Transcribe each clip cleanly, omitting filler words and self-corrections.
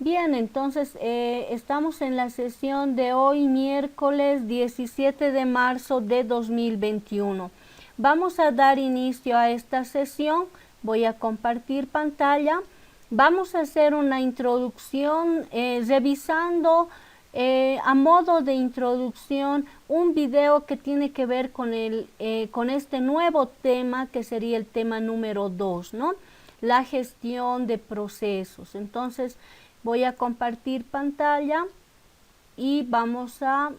Bien, entonces estamos en la sesión de hoy, miércoles 17 de marzo de 2021. Vamos a dar inicio a esta sesión. Voy a compartir pantalla. Vamos a hacer una introducción revisando a modo de introducción un video que tiene que ver con este nuevo tema, que sería el tema número 2, ¿no? La gestión de procesos. Entonces voy a compartir pantalla y vamos a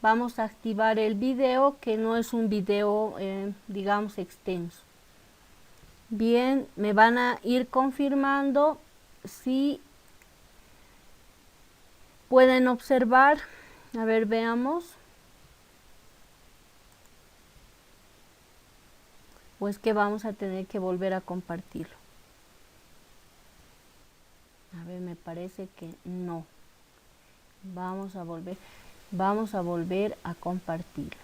vamos a activar el video, que no es un video digamos extenso. Bien, me van a ir confirmando si pueden observar. A ver, veamos. O es que vamos a tener que volver a compartirlo. A ver, me parece que no. Vamos a volver a compartirlo.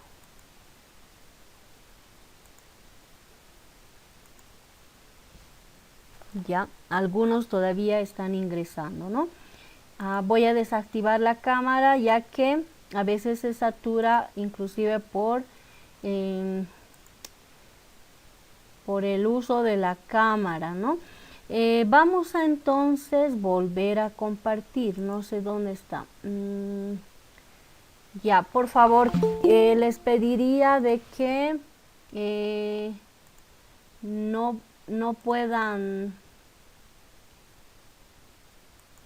Ya, algunos todavía están ingresando, ¿no? Voy a desactivar la cámara, ya que a veces se satura inclusive por el uso de la cámara, ¿no? Vamos a entonces volver a compartir. No sé dónde está. Ya, por favor, les pediría de que no puedan.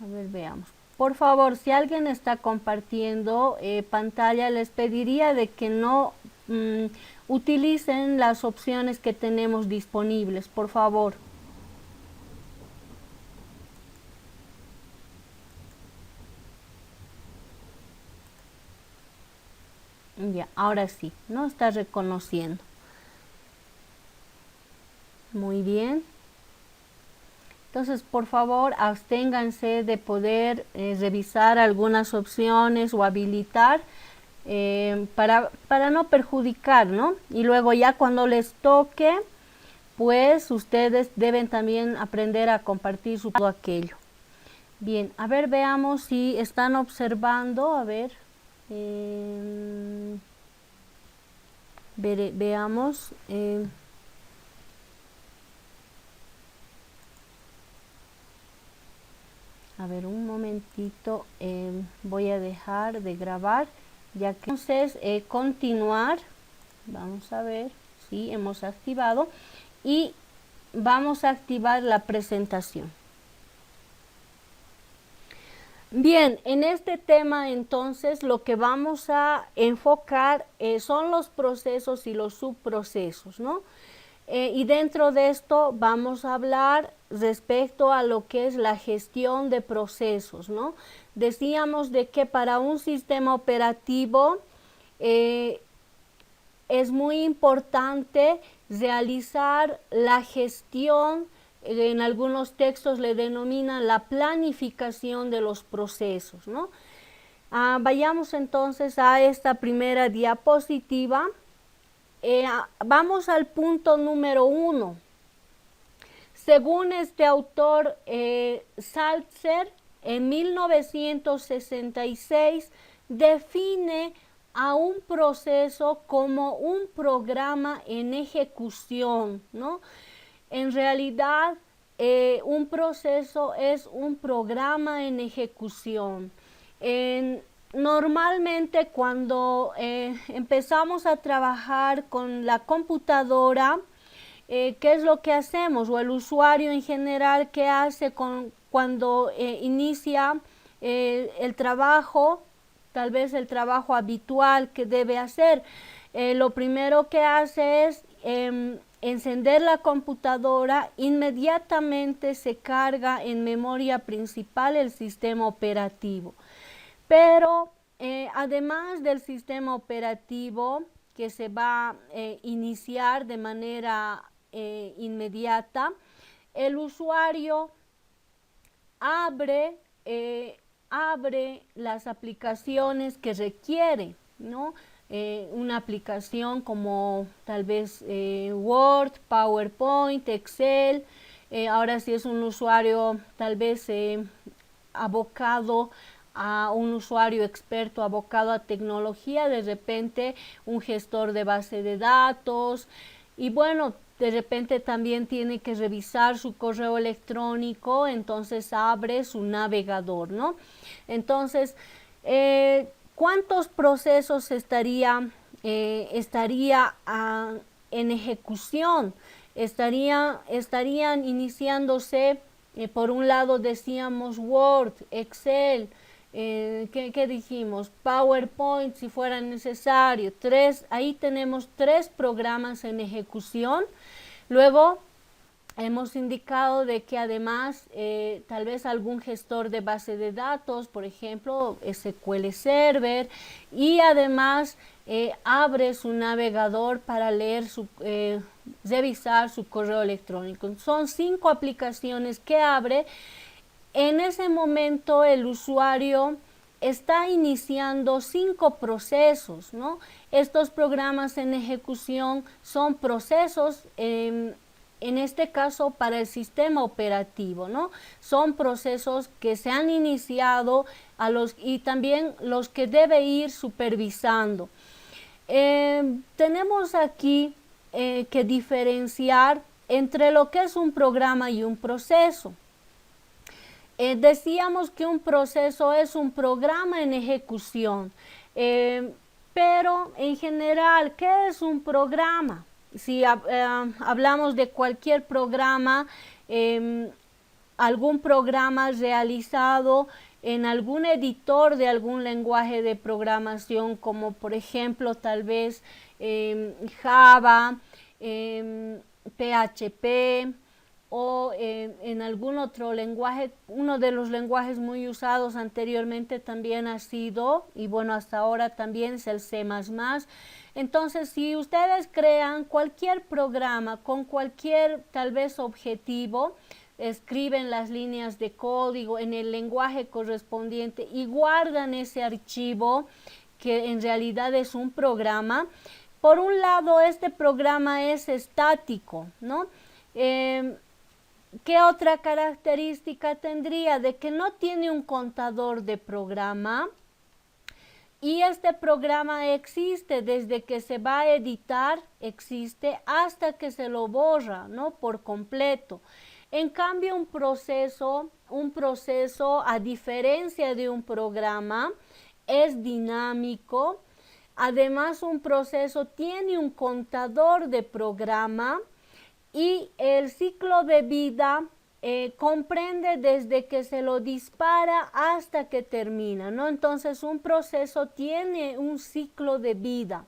A ver, veamos. Por favor, si alguien está compartiendo pantalla, les pediría de que no utilicen las opciones que tenemos disponibles, por favor. Ya, ahora sí, ¿no? Está reconociendo. Muy bien. Entonces, por favor, absténganse de poder revisar algunas opciones o habilitar para no perjudicar, ¿no? Y luego ya cuando les toque, pues ustedes deben también aprender a compartir todo aquello. Bien, a ver, veamos si están observando, a ver. Veamos. A ver, un momentito, voy a dejar de grabar, ya que entonces continuar. Vamos a ver si hemos activado y vamos a activar la presentación. Bien, en este tema entonces lo que vamos a enfocar son los procesos y los subprocesos, ¿no? Y dentro de esto vamos a hablar respecto a lo que es la gestión de procesos, ¿no? Decíamos de que para un sistema operativo es muy importante realizar la gestión. En algunos textos le denominan la planificación de los procesos, ¿no? Vayamos entonces a esta primera diapositiva. Vamos al punto número 1. Según este autor, Salzer, en 1966, define a un proceso como un programa en ejecución, ¿no? En realidad, un proceso es un programa en ejecución. Normalmente cuando empezamos a trabajar con la computadora, ¿qué es lo que hacemos? O el usuario en general, ¿qué hace cuando inicia el trabajo? Tal vez el trabajo habitual que debe hacer. Lo primero que hace es encender la computadora. Inmediatamente se carga en memoria principal el sistema operativo. Pero además del sistema operativo que se va a iniciar de manera inmediata, el usuario abre las aplicaciones que requiere, ¿no? Una aplicación como tal vez Word, PowerPoint, Excel, Ahora si es un usuario tal vez abocado a un usuario experto, abocado a tecnología, de repente un gestor de base de datos, y bueno, de repente también tiene que revisar su correo electrónico, entonces abre su navegador, ¿no? Entonces, ¿cuántos procesos estaría en ejecución? Estarían iniciándose, por un lado decíamos Word, Excel, ¿qué dijimos? PowerPoint si fuera necesario. Ahí tenemos 3 programas en ejecución. Luego hemos indicado de que además tal vez algún gestor de base de datos, por ejemplo SQL Server, y además abre su navegador para revisar su correo electrónico. Son 5 aplicaciones que abre. En ese momento el usuario está iniciando 5 procesos, ¿no? Estos programas en ejecución son procesos, en este caso para el sistema operativo, ¿no? Son procesos que se han iniciado y también los que debe ir supervisando. Tenemos aquí que diferenciar entre lo que es un programa y un proceso. Decíamos que un proceso es un programa en ejecución, pero en general, ¿qué es un programa? Si hablamos de cualquier programa, algún programa realizado en algún editor de algún lenguaje de programación, como por ejemplo tal vez Java, PHP, o en algún otro lenguaje. Uno de los lenguajes muy usados anteriormente también ha sido, y bueno, hasta ahora también es el C++. Entonces, si ustedes crean cualquier programa con cualquier tal vez objetivo, escriben las líneas de código en el lenguaje correspondiente y guardan ese archivo que en realidad es un programa. Por un lado, este programa es estático, ¿no? ¿Qué otra característica tendría? De que no tiene un contador de programa, y este programa existe desde que se va a editar, existe hasta que se lo borra, ¿no? Por completo. En cambio, un proceso, a diferencia de un programa, es dinámico. Además, un proceso tiene un contador de programa, y el ciclo de vida comprende desde que se lo dispara hasta que termina, ¿no? Entonces, un proceso tiene un ciclo de vida.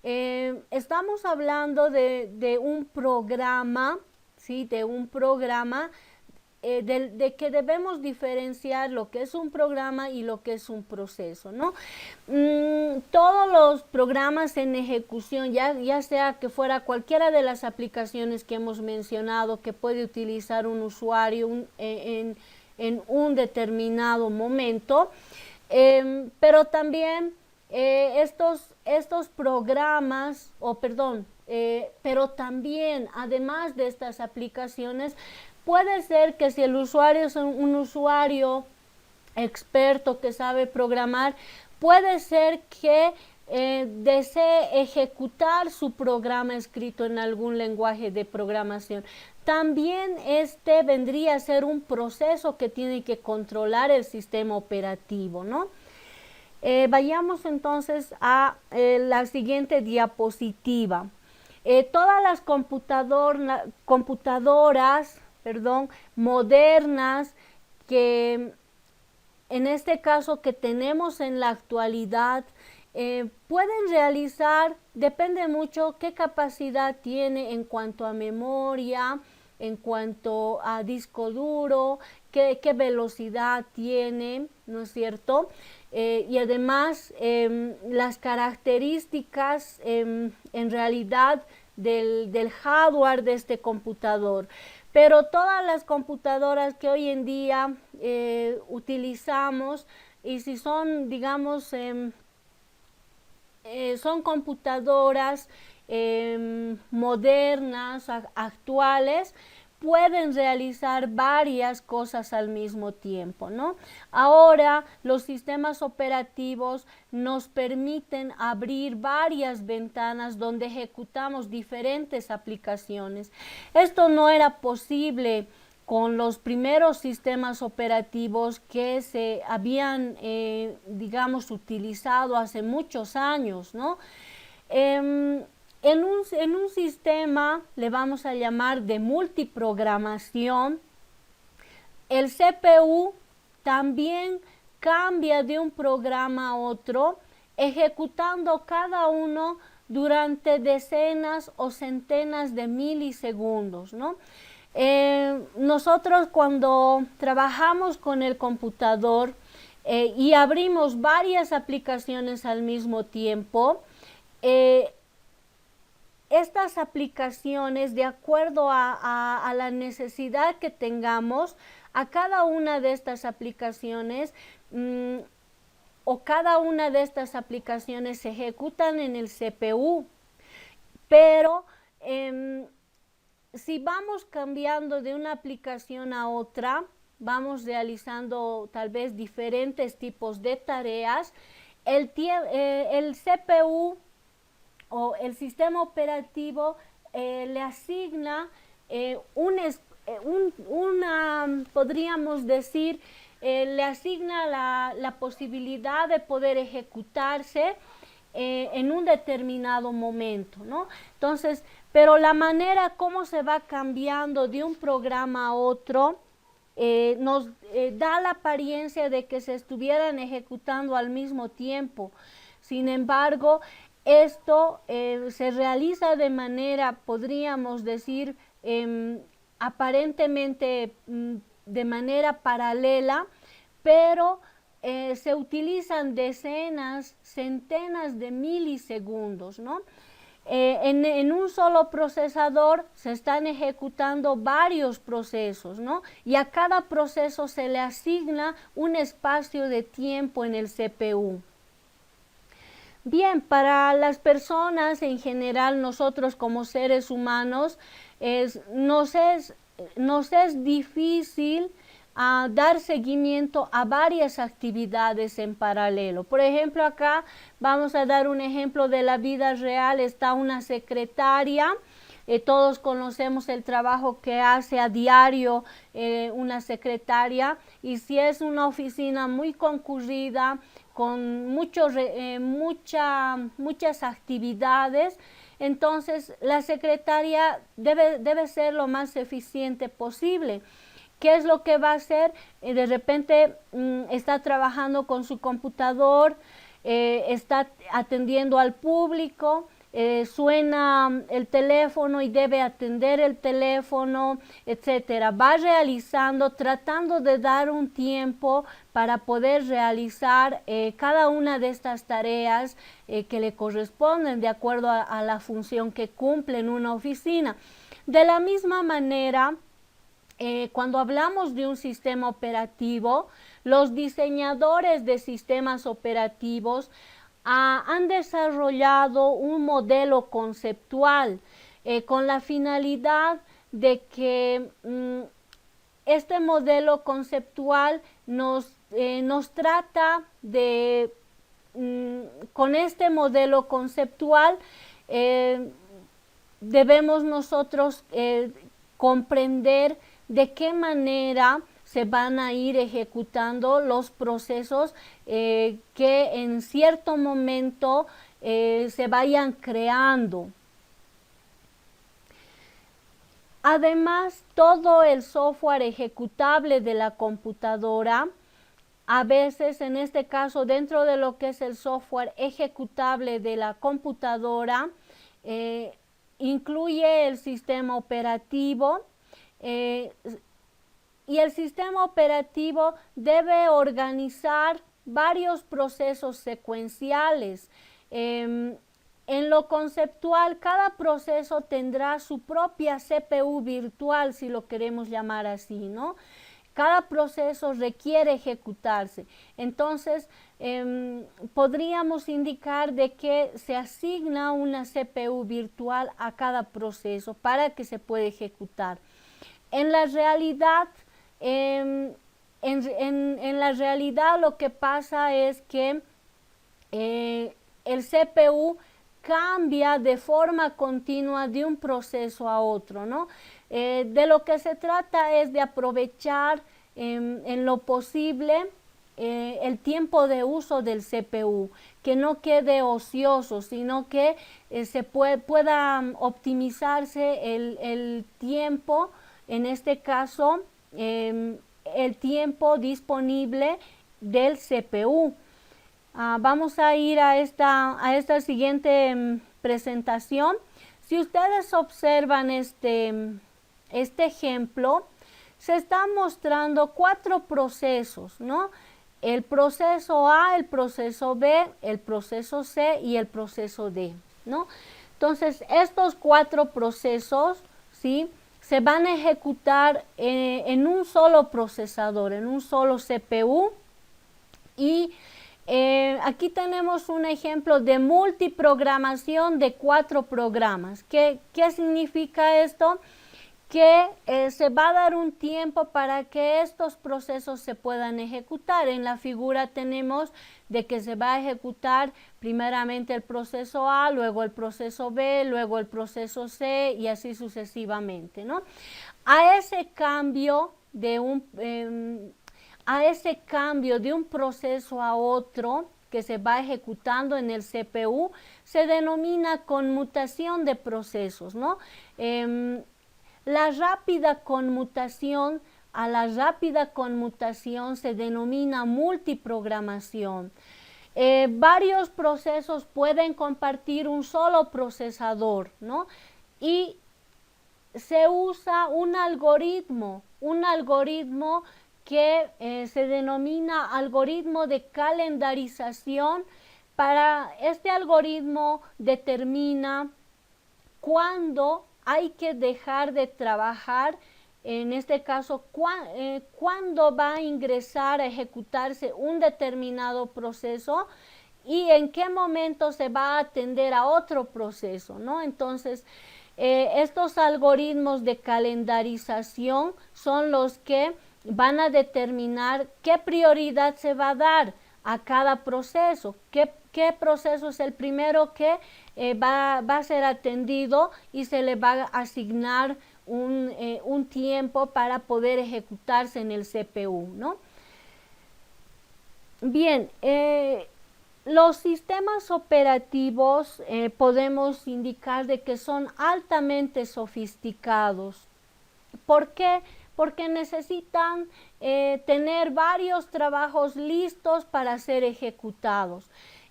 Estamos hablando de un programa, ¿sí? De un programa, de que debemos diferenciar lo que es un programa y lo que es un proceso, ¿no? Todos los programas en ejecución, ya sea que fuera cualquiera de las aplicaciones que hemos mencionado que puede utilizar un usuario en un determinado momento, pero también estos programas, pero también además de estas aplicaciones, puede ser que si el usuario es un usuario experto que sabe programar, puede ser que desee ejecutar su programa escrito en algún lenguaje de programación. También este vendría a ser un proceso que tiene que controlar el sistema operativo, ¿no? Vayamos entonces a la siguiente diapositiva. Todas las computadoras modernas que en este caso que tenemos en la actualidad, pueden realizar, depende mucho qué capacidad tiene en cuanto a memoria, en cuanto a disco duro, qué velocidad tiene, ¿no es cierto? Y además las características en realidad del hardware de este computador. Pero todas las computadoras que hoy en día utilizamos, y si son, digamos, son computadoras modernas, actuales, pueden realizar varias cosas al mismo tiempo, ¿no? Ahora los sistemas operativos nos permiten abrir varias ventanas donde ejecutamos diferentes aplicaciones. Esto no era posible con los primeros sistemas operativos que se habían, digamos, utilizado hace muchos años, ¿no? En un sistema, le vamos a llamar de multiprogramación, el CPU también cambia de un programa a otro, ejecutando cada uno durante decenas o centenas de milisegundos, ¿no? Nosotros cuando trabajamos con el computador y abrimos varias aplicaciones al mismo tiempo, estas aplicaciones, de acuerdo a la necesidad que tengamos, a cada una de estas aplicaciones o cada una de estas aplicaciones se ejecutan en el CPU, pero si vamos cambiando de una aplicación a otra, vamos realizando tal vez diferentes tipos de tareas, el CPU o el sistema operativo le asigna podríamos decir, le asigna la posibilidad de poder ejecutarse en un determinado momento, ¿no? Entonces, pero la manera como se va cambiando de un programa a otro nos da la apariencia de que se estuvieran ejecutando al mismo tiempo. Sin embargo, esto se realiza de manera, podríamos decir, aparentemente de manera paralela, pero se utilizan decenas, centenas de milisegundos, ¿no? En un solo procesador se están ejecutando varios procesos, ¿no? Y a cada proceso se le asigna un espacio de tiempo en el CPU. Bien, para las personas en general, nosotros como seres humanos, nos es difícil dar seguimiento a varias actividades en paralelo. Por ejemplo, acá vamos a dar un ejemplo de la vida real. Está una secretaria. Todos conocemos el trabajo que hace a diario una secretaria, y si es una oficina muy concurrida, con muchas actividades, entonces la secretaria debe ser lo más eficiente posible. ¿Qué es lo que va a hacer? De repente está trabajando con su computador, está atendiendo al público, suena el teléfono y debe atender el teléfono, etcétera. Va realizando, tratando de dar un tiempo para poder realizar cada una de estas tareas que le corresponden de acuerdo a la función que cumple en una oficina. De la misma manera, cuando hablamos de un sistema operativo, los diseñadores de sistemas operativos han desarrollado un modelo conceptual con la finalidad de que este modelo conceptual nos trata de, con este modelo conceptual debemos nosotros comprender de qué manera se van a ir ejecutando los procesos que en cierto momento se vayan creando. Además, todo el software ejecutable de la computadora, a veces, en este caso, dentro de lo que es el software ejecutable de la computadora, incluye el sistema operativo, y el sistema operativo debe organizar varios procesos secuenciales. En lo conceptual, cada proceso tendrá su propia CPU virtual, si lo queremos llamar así, ¿no? Cada proceso requiere ejecutarse. Entonces, podríamos indicar de que se asigna una CPU virtual a cada proceso para que se pueda ejecutar. En la realidad, en la realidad lo que pasa es que el CPU cambia de forma continua de un proceso a otro, ¿no? De lo que se trata es de aprovechar en lo posible el tiempo de uso del CPU, que no quede ocioso, sino que pueda optimizarse el tiempo, en este caso, el tiempo disponible del CPU. Vamos a ir a esta siguiente presentación. Si ustedes observan este ejemplo, se están mostrando 4 procesos, ¿no? El proceso A, el proceso B, el proceso C y el proceso D, ¿no? Entonces, estos 4 procesos, ¿sí?, se van a ejecutar en un solo procesador, en un solo CPU. Y aquí tenemos un ejemplo de multiprogramación de 4 programas. ¿Qué significa esto? Que se va a dar un tiempo para que estos procesos se puedan ejecutar. En la figura tenemos de que se va a ejecutar primeramente el proceso A, luego el proceso B, luego el proceso C y así sucesivamente, ¿no? A ese cambio de un proceso a otro que se va ejecutando en el CPU se denomina conmutación de procesos, ¿no? La rápida conmutación, a la rápida conmutación se denomina multiprogramación. Varios procesos pueden compartir un solo procesador, ¿no? Y se usa un algoritmo que se denomina algoritmo de calendarización. Para este algoritmo determina cuándo hay que dejar de trabajar, en este caso, cuándo va a ingresar a ejecutarse un determinado proceso y en qué momento se va a atender a otro proceso, ¿no? Entonces, estos algoritmos de calendarización son los que van a determinar qué prioridad se va a dar a cada proceso, qué proceso es el primero que va a ser atendido y se le va a asignar un tiempo para poder ejecutarse en el CPU, ¿no? Bien, los sistemas operativos podemos indicar de que son altamente sofisticados. ¿Por qué? Porque necesitan tener varios trabajos listos para ser ejecutados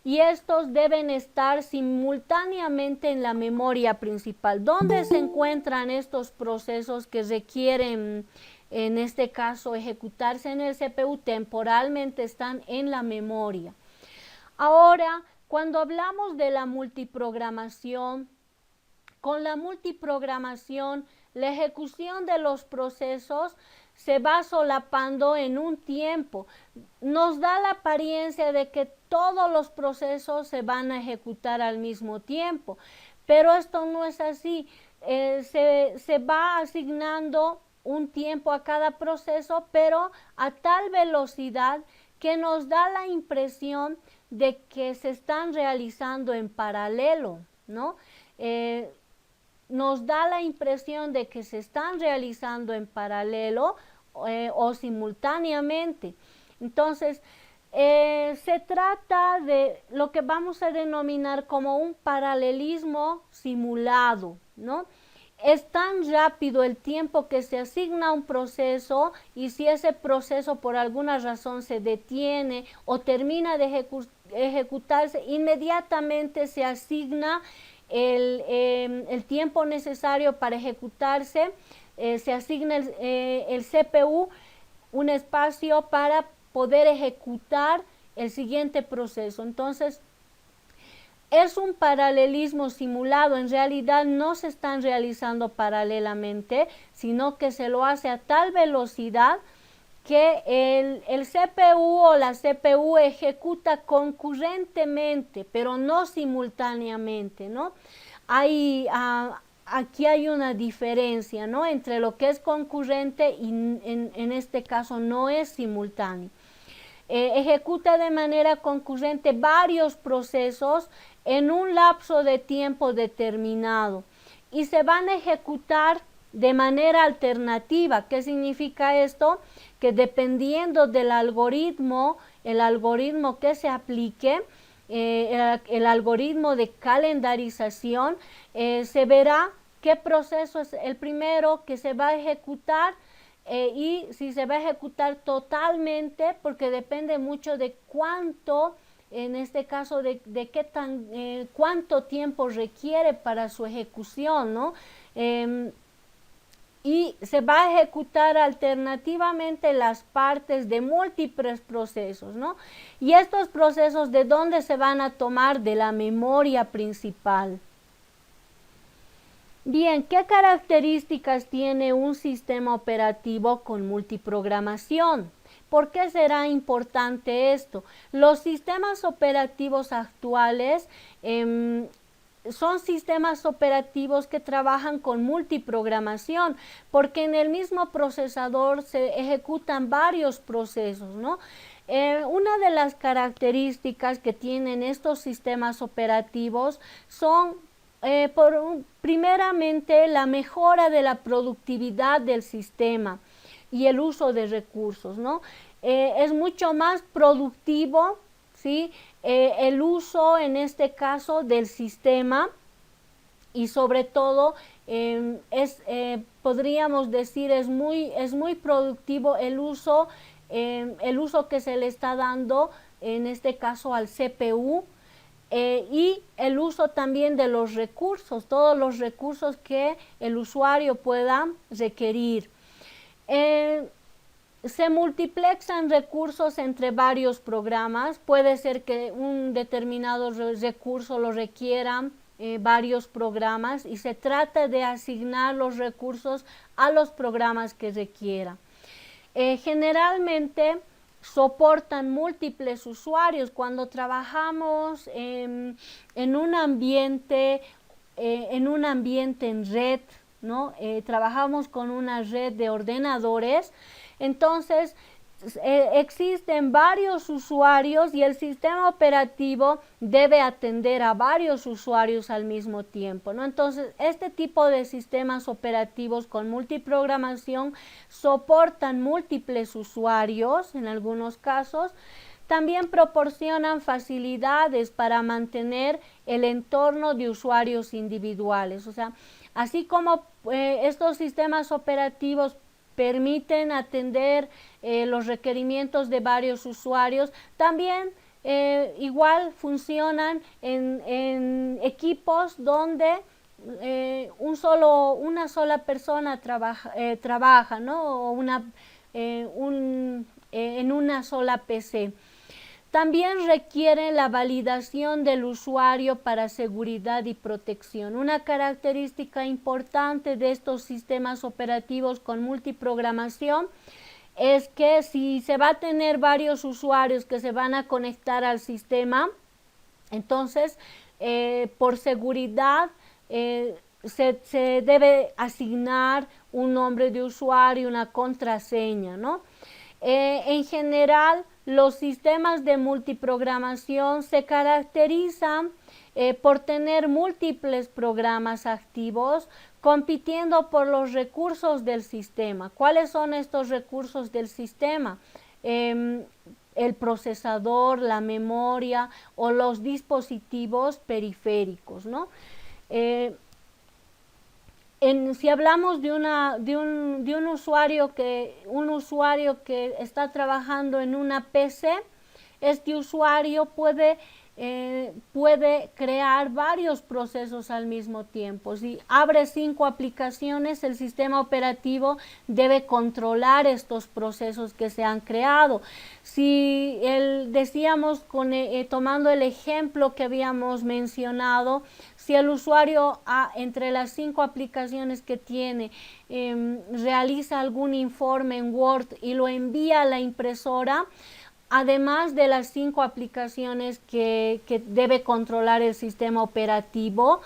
y estos deben estar simultáneamente en la memoria principal. ¿Dónde se encuentran estos procesos que requieren, en este caso, ejecutarse en el CPU? Temporalmente están en la memoria. Ahora, cuando hablamos de la multiprogramación, con la multiprogramación, la ejecución de los procesos se va solapando en un tiempo. Nos da la apariencia de que todos los procesos se van a ejecutar al mismo tiempo, pero esto no es así. Se va asignando un tiempo a cada proceso, pero a tal velocidad que nos da la impresión de que se están realizando en paralelo, ¿no? Nos da la impresión de que se están realizando en paralelo o simultáneamente. Entonces, se trata de lo que vamos a denominar como un paralelismo simulado, ¿no? Es tan rápido el tiempo que se asigna a un proceso y si ese proceso por alguna razón se detiene o termina de ejecutarse, inmediatamente se asigna el tiempo necesario para ejecutarse, se asigna el CPU un espacio para poder ejecutar el siguiente proceso. Entonces, es un paralelismo simulado. En realidad no se están realizando paralelamente, sino que se lo hace a tal velocidad que el CPU o la CPU ejecuta concurrentemente, pero no simultáneamente, ¿no? Hay aquí hay una diferencia, ¿no? Entre lo que es concurrente y en este caso no es simultáneo. Ejecuta de manera concurrente varios procesos en un lapso de tiempo determinado y se van a ejecutar de manera alternativa. ¿Qué significa esto? Que dependiendo del algoritmo, el algoritmo que se aplique, el algoritmo de calendarización, se verá qué proceso es el primero que se va a ejecutar y si se va a ejecutar totalmente, porque depende mucho de cuánto, en este caso de qué tan, cuánto tiempo requiere para su ejecución, ¿no? Y se va a ejecutar alternativamente las partes de múltiples procesos, ¿no? Y estos procesos, ¿de dónde se van a tomar? De la memoria principal. Bien, ¿qué características tiene un sistema operativo con multiprogramación? ¿Por qué será importante esto? Los sistemas operativos actuales son sistemas operativos que trabajan con multiprogramación, porque en el mismo procesador se ejecutan varios procesos, ¿no? Una de las características que tienen estos sistemas operativos son primeramente la mejora de la productividad del sistema y el uso de recursos, ¿no? Es mucho más productivo, ¿sí? El uso en este caso del sistema y sobre todo podríamos decir es muy productivo el uso que se le está dando en este caso al CPU, y el uso también de los recursos, todos los recursos que el usuario pueda requerir. Se multiplexan recursos entre varios programas. Puede ser que un determinado recurso lo requieran varios programas y se trata de asignar los recursos a los programas que requiera. Generalmente soportan múltiples usuarios. Cuando trabajamos en un ambiente en red, ¿no? Trabajamos con una red de ordenadores, entonces existen varios usuarios y el sistema operativo debe atender a varios usuarios al mismo tiempo, ¿no? Entonces, este tipo de sistemas operativos con multiprogramación soportan múltiples usuarios en algunos casos. También proporcionan facilidades para mantener el entorno de usuarios individuales. O sea, así como estos sistemas operativos permiten atender los requerimientos de varios usuarios, también igual funcionan en equipos donde una sola persona trabaja, ¿no? O en una sola PC. También requiere la validación del usuario para seguridad y protección. Una característica importante de estos sistemas operativos con multiprogramación es que si se va a tener varios usuarios que se van a conectar al sistema, entonces por seguridad se debe asignar un nombre de usuario, una contraseña, ¿no? En general, los sistemas de multiprogramación se caracterizan por tener múltiples programas activos compitiendo por los recursos del sistema. ¿Cuáles son estos recursos del sistema? El procesador, la memoria o los dispositivos periféricos, ¿no? Si hablamos de un usuario que está trabajando en una PC, este usuario puede crear varios procesos al mismo tiempo. Si abre 5 aplicaciones, el sistema operativo debe controlar estos procesos que se han creado. Si decíamos, tomando el ejemplo que habíamos mencionado, si el usuario entre las 5 aplicaciones que tiene realiza algún informe en Word y lo envía a la impresora, además de las 5 aplicaciones que debe controlar el sistema operativo,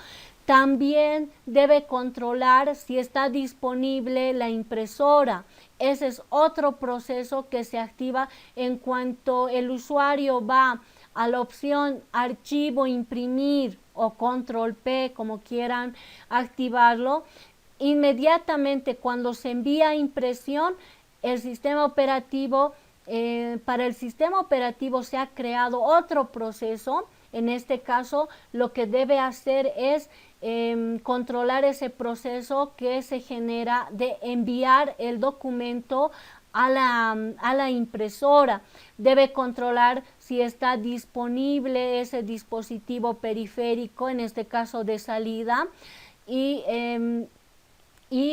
También debe controlar si está disponible la impresora. Ese es otro proceso que se activa en cuanto el usuario va a la opción archivo, imprimir o control P, como quieran activarlo. Inmediatamente cuando se envía impresión, el sistema operativo, para el sistema operativo se ha creado otro proceso. En este caso, lo que debe hacer es controlar ese proceso que se genera de enviar el documento a la impresora. Debe controlar si está disponible ese dispositivo periférico, en este caso de salida, y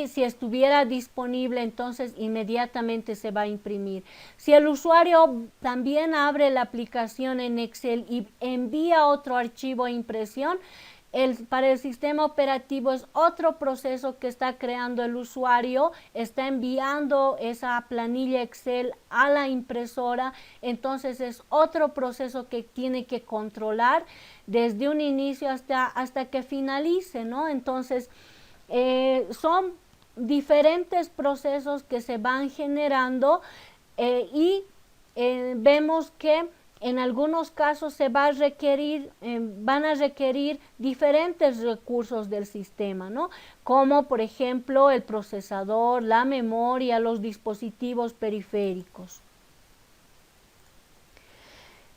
si estuviera disponible, entonces inmediatamente se va a imprimir. Si el usuario también abre la aplicación en Excel y envía otro archivo a impresión, para el sistema operativo es otro proceso que está creando el usuario, está enviando esa planilla Excel a la impresora, entonces es otro proceso que tiene que controlar desde un inicio hasta que finalice, ¿no? Entonces, son diferentes procesos que se van generando y vemos que en algunos casos se va a requerir, van a requerir diferentes recursos del sistema, ¿no? Como por ejemplo el procesador, la memoria, los dispositivos periféricos.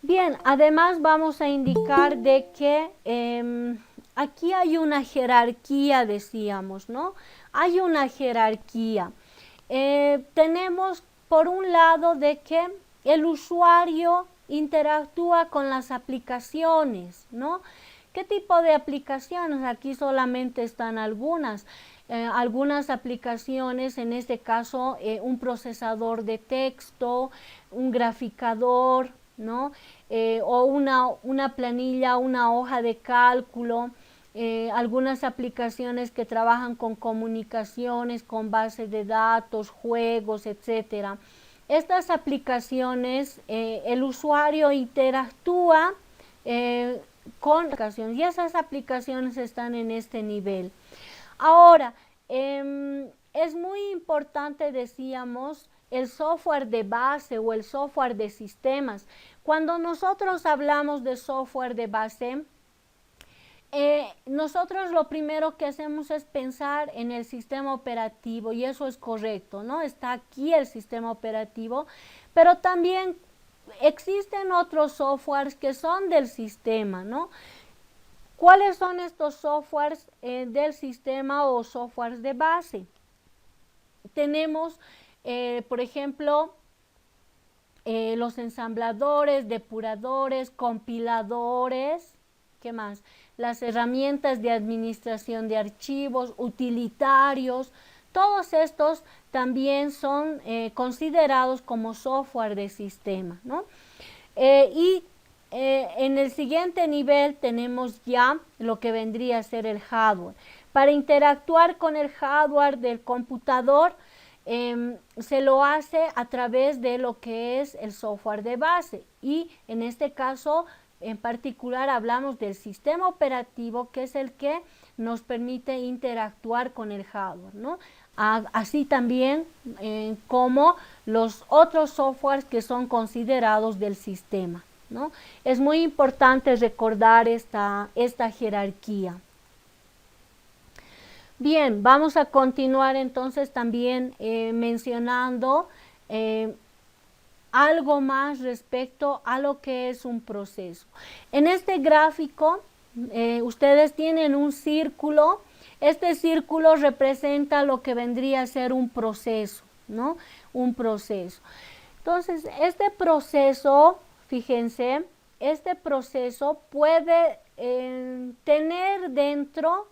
Bien, además vamos a indicar de que aquí hay una jerarquía, decíamos, ¿no? Hay una jerarquía. Tenemos por un lado de que el usuario interactúa con las aplicaciones, ¿no? ¿Qué tipo de aplicaciones? Aquí solamente están algunas. Algunas aplicaciones, en este caso un procesador de texto, un graficador, ¿no? O una planilla, una hoja de cálculo, algunas aplicaciones que trabajan con comunicaciones, con bases de datos, juegos, etcétera. Estas aplicaciones, el usuario interactúa con aplicaciones y esas aplicaciones están en este nivel. Ahora, es muy importante, decíamos, el software de base o el software de sistemas. Cuando nosotros hablamos de software de base, nosotros lo primero que hacemos es pensar en el sistema operativo y eso es correcto, ¿no? Está aquí el sistema operativo, pero también existen otros softwares que son del sistema, ¿no? ¿Cuáles son estos softwares del sistema o softwares de base? Tenemos, por ejemplo, los ensambladores, depuradores, compiladores, ¿qué más? Las herramientas de administración de archivos, utilitarios, todos estos también son considerados como software de sistema, ¿no? En el siguiente nivel tenemos ya lo que vendría a ser el hardware. Para interactuar con el hardware del computador, se lo hace a través de lo que es el software de base y en este caso en particular hablamos del sistema operativo, que es el que nos permite interactuar con el hardware, ¿no? Así también como los otros softwares que son considerados del sistema, ¿no? Es muy importante recordar esta jerarquía. Bien, vamos a continuar entonces también mencionando algo más respecto a lo que es un proceso. En este gráfico ustedes tienen un círculo. Este círculo representa lo que vendría a ser un proceso, ¿no? Un proceso. Entonces, este proceso, fíjense, este proceso puede tener dentro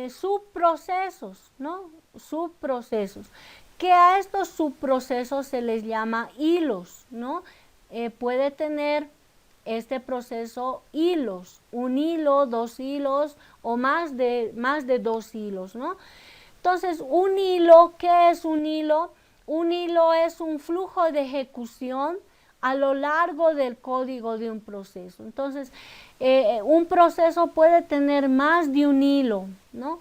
subprocesos, ¿no? Subprocesos. Que a estos subprocesos se les llama hilos, ¿no? Puede tener este proceso hilos, un hilo, dos hilos o más de 2 hilos, ¿no? Entonces, un hilo, ¿qué es un hilo? Un hilo es un flujo de ejecución a lo largo del código de un proceso. Entonces, un proceso puede tener más de un hilo, ¿no?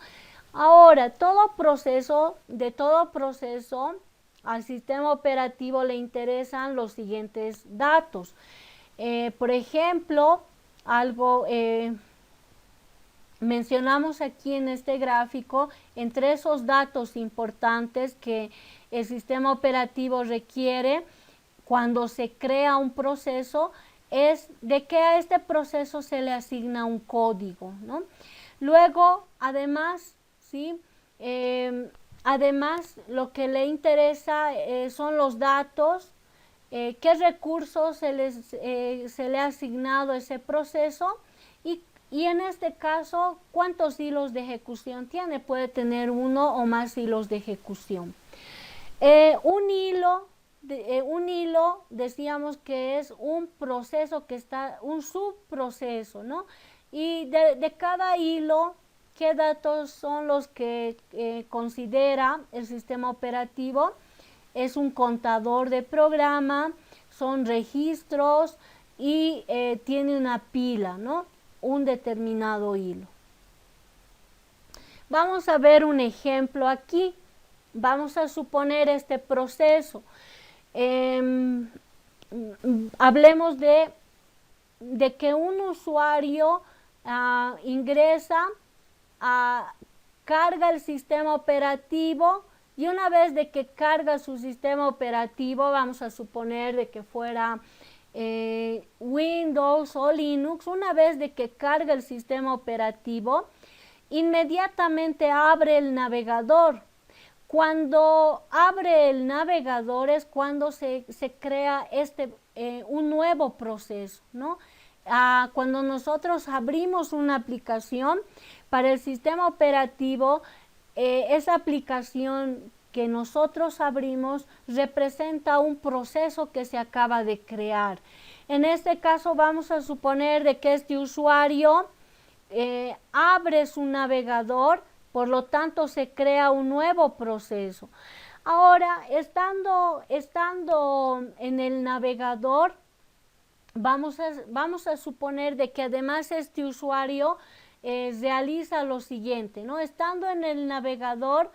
Ahora, de todo proceso, al sistema operativo le interesan los siguientes datos. Por ejemplo, mencionamos aquí en este gráfico, entre esos datos importantes que el sistema operativo requiere cuando se crea un proceso, es de que a este proceso se le asigna un código, ¿no? Luego, además, ¿sí? Además, lo que le interesa son los datos, qué recursos se le ha asignado a ese proceso y en este caso, cuántos hilos de ejecución tiene. Puede tener uno o más hilos de ejecución. Un hilo, decíamos que es un proceso un subproceso, ¿no? Y de cada hilo, ¿qué datos son los que considera el sistema operativo? Es un contador de programa, son registros y tiene una pila, ¿no? Un determinado hilo. Vamos a ver un ejemplo aquí. Vamos a suponer este proceso. Hablemos de que un usuario ingresa, carga el sistema operativo y una vez de que carga su sistema operativo, vamos a suponer de que fuera Windows o Linux, una vez de que carga el sistema operativo, inmediatamente abre el navegador. Cuando abre el navegador es cuando se crea un nuevo proceso, ¿no? Cuando nosotros abrimos una aplicación para el sistema operativo, esa aplicación que nosotros abrimos representa un proceso que se acaba de crear. En este caso vamos a suponer de que este usuario abre su navegador, por lo tanto se crea un nuevo proceso. Ahora, estando en el navegador, vamos a suponer de que además este usuario realiza lo siguiente, ¿no? Estando en el navegador,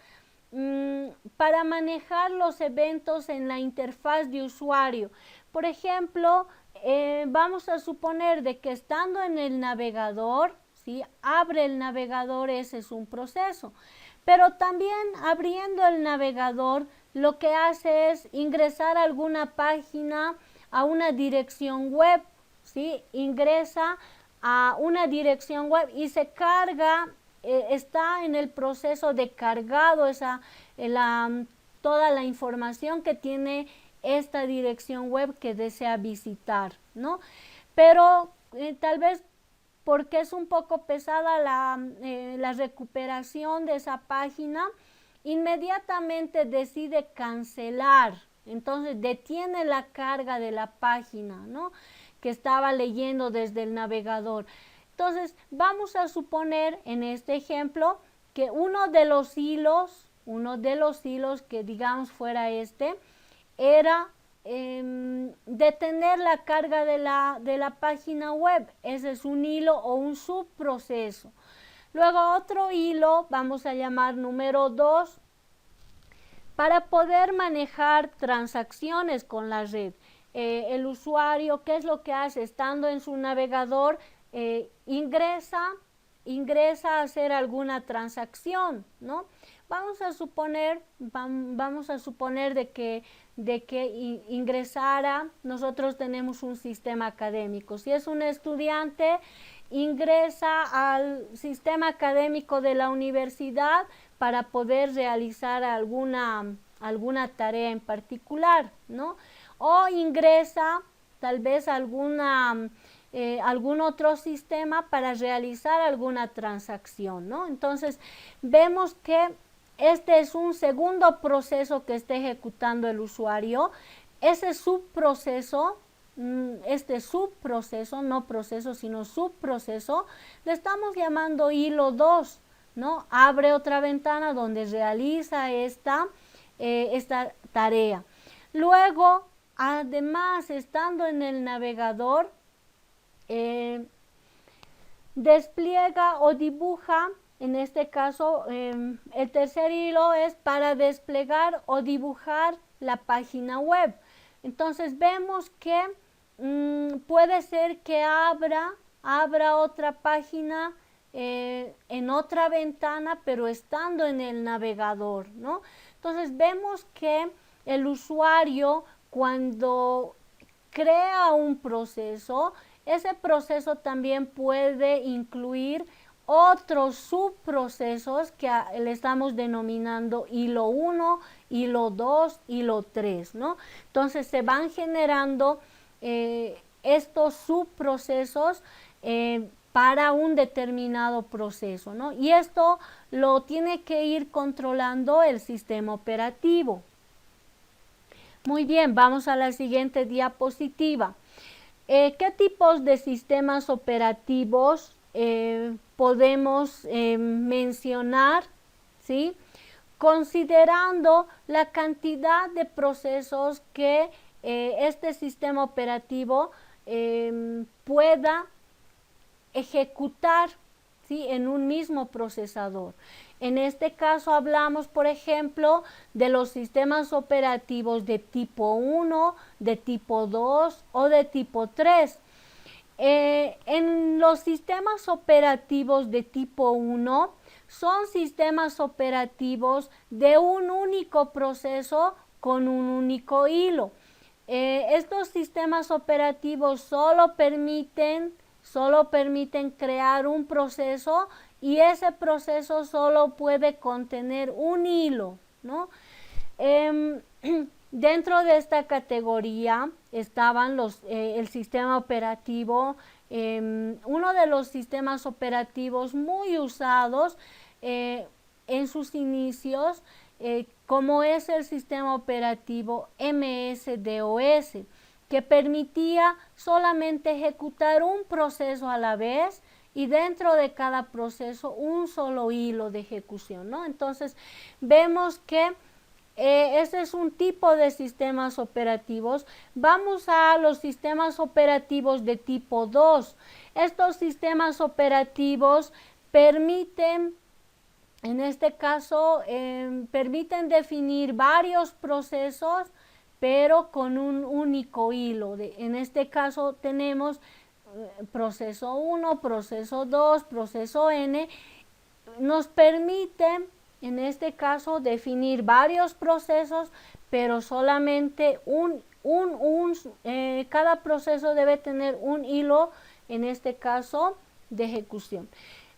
para manejar los eventos en la interfaz de usuario. Por ejemplo, vamos a suponer de que estando en el navegador, ¿sí? Abre el navegador, ese es un proceso. Pero también abriendo el navegador, lo que hace es ingresar a alguna página, a una dirección web, ¿sí? Ingresa a una dirección web y se carga, está en el proceso de cargado toda la información que tiene esta dirección web que desea visitar, ¿no? Pero tal vez porque es un poco pesada la recuperación de esa página, inmediatamente decide cancelar. Entonces detiene la carga de la página, ¿no? Que estaba leyendo desde el navegador. Entonces vamos a suponer en este ejemplo que uno de los hilos que digamos fuera era detener la carga de la página web. Ese es un hilo o un subproceso. Luego otro hilo, vamos a llamar número 2, para poder manejar transacciones con la red. El usuario, ¿qué es lo que hace? Estando en su navegador, ingresa a hacer alguna transacción, ¿no? Vamos a suponer de que ingresara, nosotros tenemos un sistema académico. Si es un estudiante, ingresa al sistema académico de la universidad para poder realizar alguna tarea en particular, ¿no? O ingresa tal vez algún otro sistema para realizar alguna transacción, ¿no? Entonces vemos que este es un segundo proceso que está ejecutando el usuario. Ese subproceso, no proceso, sino subproceso, le estamos llamando hilo 2, ¿no? Abre otra ventana donde realiza esta tarea. Luego además, estando en el navegador, despliega o dibuja, en este caso, el tercer hilo es para desplegar o dibujar la página web. Entonces vemos que puede ser que abra otra página en otra ventana, pero estando en el navegador, ¿no? Entonces vemos que el usuario, cuando crea un proceso, ese proceso también puede incluir otros subprocesos que le estamos denominando hilo 1, hilo 2, hilo 3, ¿no? Entonces se van generando estos subprocesos para un determinado proceso, ¿no? Y esto lo tiene que ir controlando el sistema operativo. Muy bien, vamos a la siguiente diapositiva. ¿Qué tipos de sistemas operativos podemos mencionar? ¿Sí? Considerando la cantidad de procesos que este sistema operativo pueda ejecutar, ¿sí?, en un mismo procesador. En este caso hablamos, por ejemplo, de los sistemas operativos de tipo 1, de tipo 2 o de tipo 3. En los sistemas operativos de tipo 1 son sistemas operativos de un único proceso con un único hilo. Estos sistemas operativos solo permiten crear un proceso, y ese proceso solo puede contener un hilo, ¿no? Dentro de esta categoría estaban el sistema operativo, uno de los sistemas operativos muy usados en sus inicios, como es el sistema operativo MS-DOS, que permitía solamente ejecutar un proceso a la vez y dentro de cada proceso un solo hilo de ejecución, ¿no? Entonces vemos que este es un tipo de sistemas operativos. Vamos a los sistemas operativos de tipo 2. Estos sistemas operativos permiten, en este caso, permiten definir varios procesos, pero con un único hilo. En este caso tenemos proceso 1, proceso 2, proceso N. Nos permite, en este caso, definir varios procesos, pero solamente cada proceso debe tener un hilo, en este caso, de ejecución.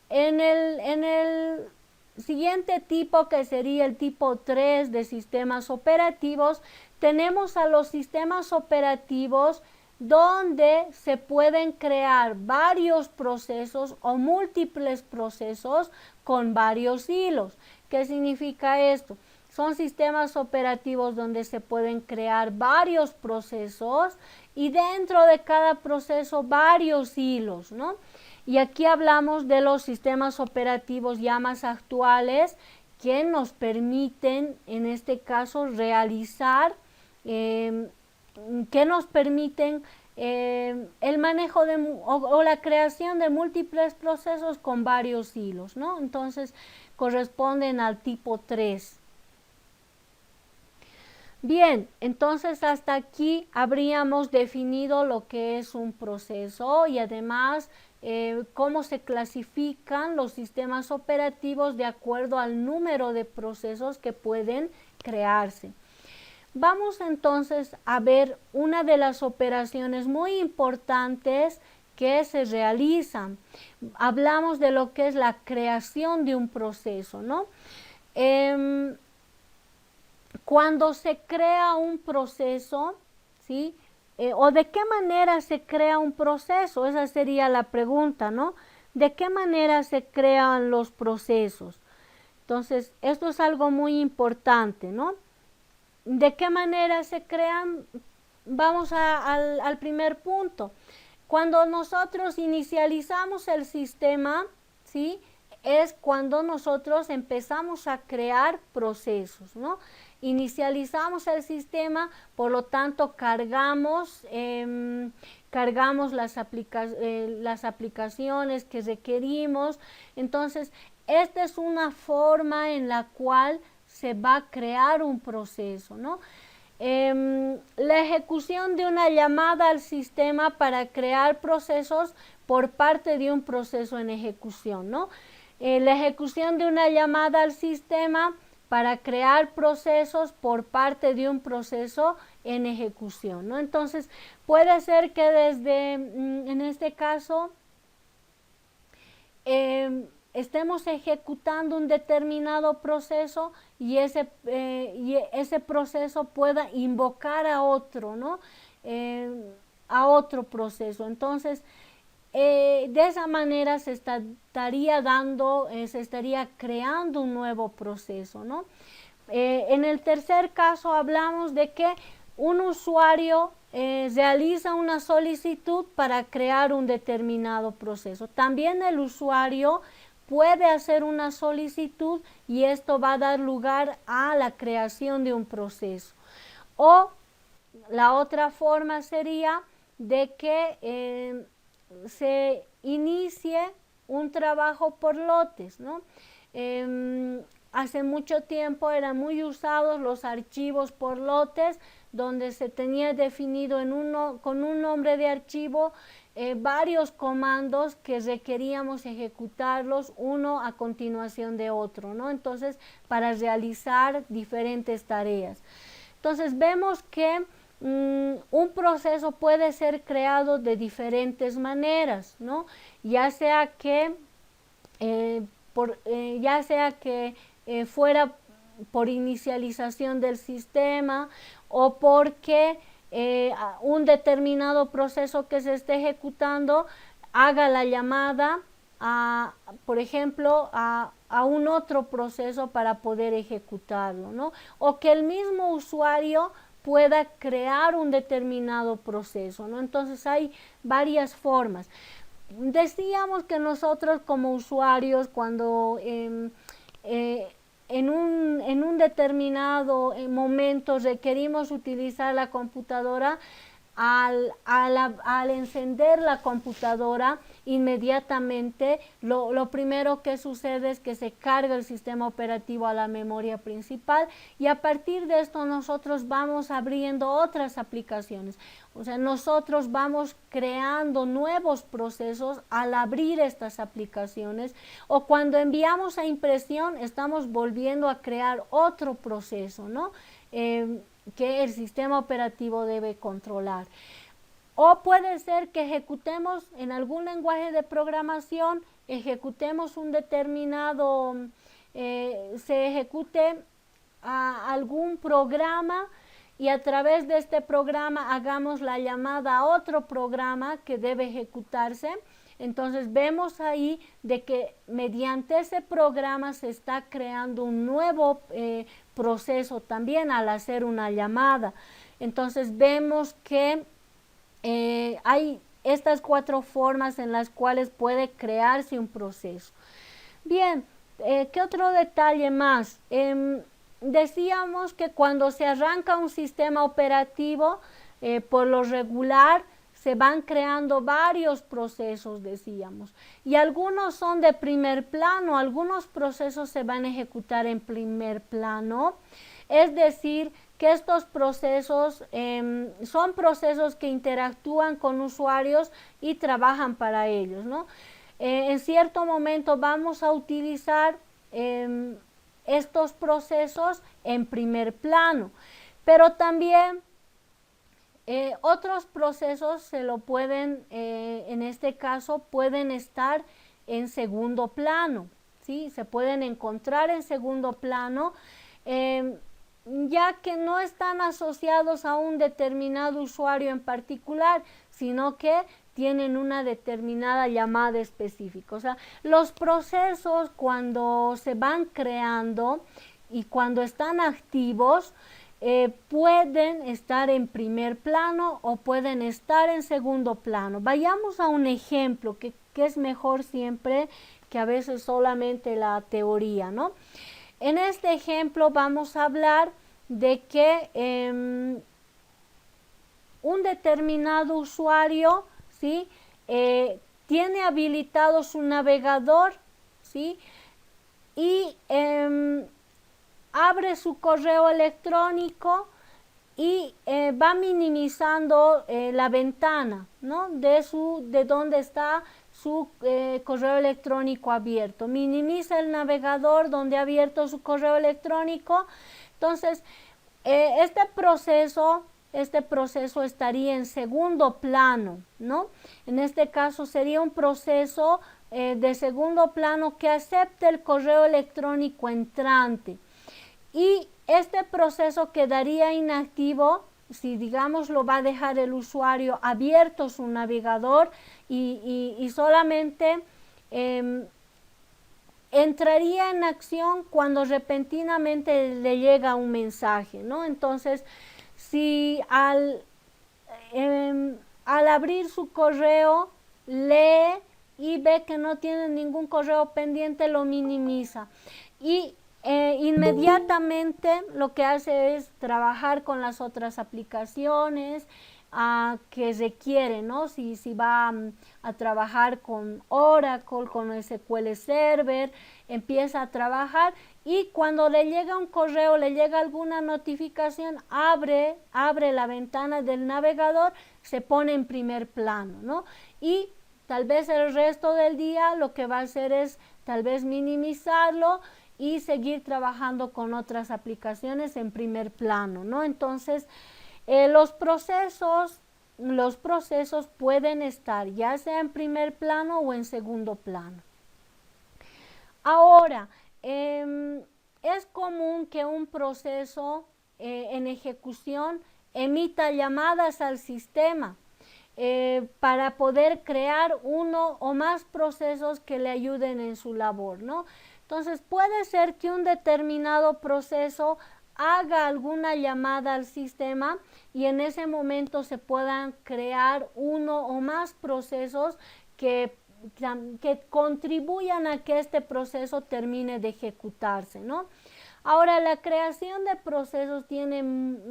En el siguiente tipo, que sería el tipo 3 de sistemas operativos, tenemos a los sistemas operativos donde se pueden crear varios procesos o múltiples procesos con varios hilos. ¿Qué significa esto? Son sistemas operativos donde se pueden crear varios procesos y dentro de cada proceso varios hilos, ¿no? Y aquí hablamos de los sistemas operativos ya más actuales, que nos permiten, en este caso, realizar que nos permiten el manejo o la creación de múltiples procesos con varios hilos, ¿no? Entonces corresponden al tipo 3. Bien, entonces hasta aquí habríamos definido lo que es un proceso y además cómo se clasifican los sistemas operativos de acuerdo al número de procesos que pueden crearse. Vamos entonces a ver una de las operaciones muy importantes que se realizan. Hablamos de lo que es la creación de un proceso, ¿no? Cuando se crea un proceso, ¿sí? ¿O de qué manera se crea un proceso? Esa sería la pregunta, ¿no? ¿De qué manera se crean los procesos? Entonces, esto es algo muy importante, ¿no? ¿De qué manera se crean? Vamos al primer punto. Cuando nosotros inicializamos el sistema, ¿sí?, es cuando nosotros empezamos a crear procesos, ¿no? inicializamos el sistema, por lo tanto cargamos las aplicaciones que requerimos. Entonces, esta es una forma en la cual se va a crear un proceso, ¿no? La ejecución de una llamada al sistema para crear procesos por parte de un proceso en ejecución, ¿no? La ejecución de una llamada al sistema para crear procesos por parte de un proceso en ejecución, ¿no? Entonces, puede ser que desde, en este caso, estemos ejecutando un determinado proceso y ese proceso pueda invocar a otro, ¿no? A otro proceso. Entonces, de esa manera se estaría creando un nuevo proceso, ¿no? En el tercer caso hablamos de que un usuario realiza una solicitud para crear un determinado proceso. También el usuario puede hacer una solicitud y esto va a dar lugar a la creación de un proceso. O la otra forma sería de que se inicie un trabajo por lotes, ¿no? Hace mucho tiempo eran muy usados los archivos por lotes, donde se tenía definido con un nombre de archivo varios comandos que requeríamos ejecutarlos uno a continuación de otro, ¿no? Entonces, para realizar diferentes tareas. Entonces, vemos que un proceso puede ser creado de diferentes maneras, ¿no? Ya sea que fuera por inicialización del sistema o porque un determinado proceso que se esté ejecutando haga la llamada por ejemplo, a un otro proceso para poder ejecutarlo, ¿no? O que el mismo usuario pueda crear un determinado proceso, ¿no? Entonces hay varias formas. Decíamos que nosotros como usuarios, cuando en un determinado momento requerimos utilizar la computadora, al encender la computadora, inmediatamente lo primero que sucede es que se carga el sistema operativo a la memoria principal y a partir de esto nosotros vamos abriendo otras aplicaciones. O sea, nosotros vamos creando nuevos procesos al abrir estas aplicaciones, o cuando enviamos a impresión estamos volviendo a crear otro proceso, ¿no? Que el sistema operativo debe controlar. O puede ser que ejecutemos en algún lenguaje de programación, ejecutemos un determinado, se ejecute algún programa y a través de este programa hagamos la llamada a otro programa que debe ejecutarse. Entonces vemos ahí de que mediante ese programa se está creando un nuevo proceso también al hacer una llamada. Entonces vemos que hay estas 4 formas en las cuales puede crearse un proceso. Bien, ¿qué otro detalle más? Decíamos que cuando se arranca un sistema operativo, por lo regular, se van creando varios procesos, decíamos, y algunos son de primer plano, algunos procesos se van a ejecutar en primer plano, es decir, que estos procesos son procesos que interactúan con usuarios y trabajan para ellos, ¿no? En cierto momento vamos a utilizar estos procesos en primer plano, pero también otros procesos se lo pueden, en este caso, pueden estar en segundo plano, ¿sí? Se pueden encontrar en segundo plano, ya que no están asociados a un determinado usuario en particular, sino que tienen una determinada llamada específica. O sea, los procesos cuando se van creando y cuando están activos, pueden estar en primer plano o pueden estar en segundo plano. Vayamos a un ejemplo que es mejor siempre que a veces solamente la teoría, ¿no? En este ejemplo vamos a hablar de que un determinado usuario, ¿sí? Tiene habilitado su navegador, ¿sí? Y abre su correo electrónico y va minimizando la ventana, ¿no? de donde está su correo electrónico abierto. Minimiza el navegador donde ha abierto su correo electrónico. Entonces, este proceso estaría en segundo plano, ¿no? En este caso sería un proceso de segundo plano que acepte el correo electrónico entrante. Y este proceso quedaría inactivo si, digamos, lo va a dejar el usuario abierto su navegador y solamente entraría en acción cuando repentinamente le llega un mensaje, ¿no? Entonces, si al abrir su correo lee y ve que no tiene ningún correo pendiente, lo minimiza y inmediatamente lo que hace es trabajar con las otras aplicaciones que requiere, ¿no? Si va a trabajar con Oracle, con SQL Server, empieza a trabajar y cuando le llega un correo, le llega alguna notificación, abre la ventana del navegador, se pone en primer plano, ¿no? Y tal vez el resto del día lo que va a hacer es tal vez minimizarlo y seguir trabajando con otras aplicaciones en primer plano, ¿no? Entonces, los procesos pueden estar ya sea en primer plano o en segundo plano. Ahora, es común que un proceso en ejecución emita llamadas al sistema para poder crear uno o más procesos que le ayuden en su labor, ¿no? Entonces puede ser que un determinado proceso haga alguna llamada al sistema y en ese momento se puedan crear uno o más procesos que contribuyan a que este proceso termine de ejecutarse, ¿no? Ahora, la creación de procesos tiene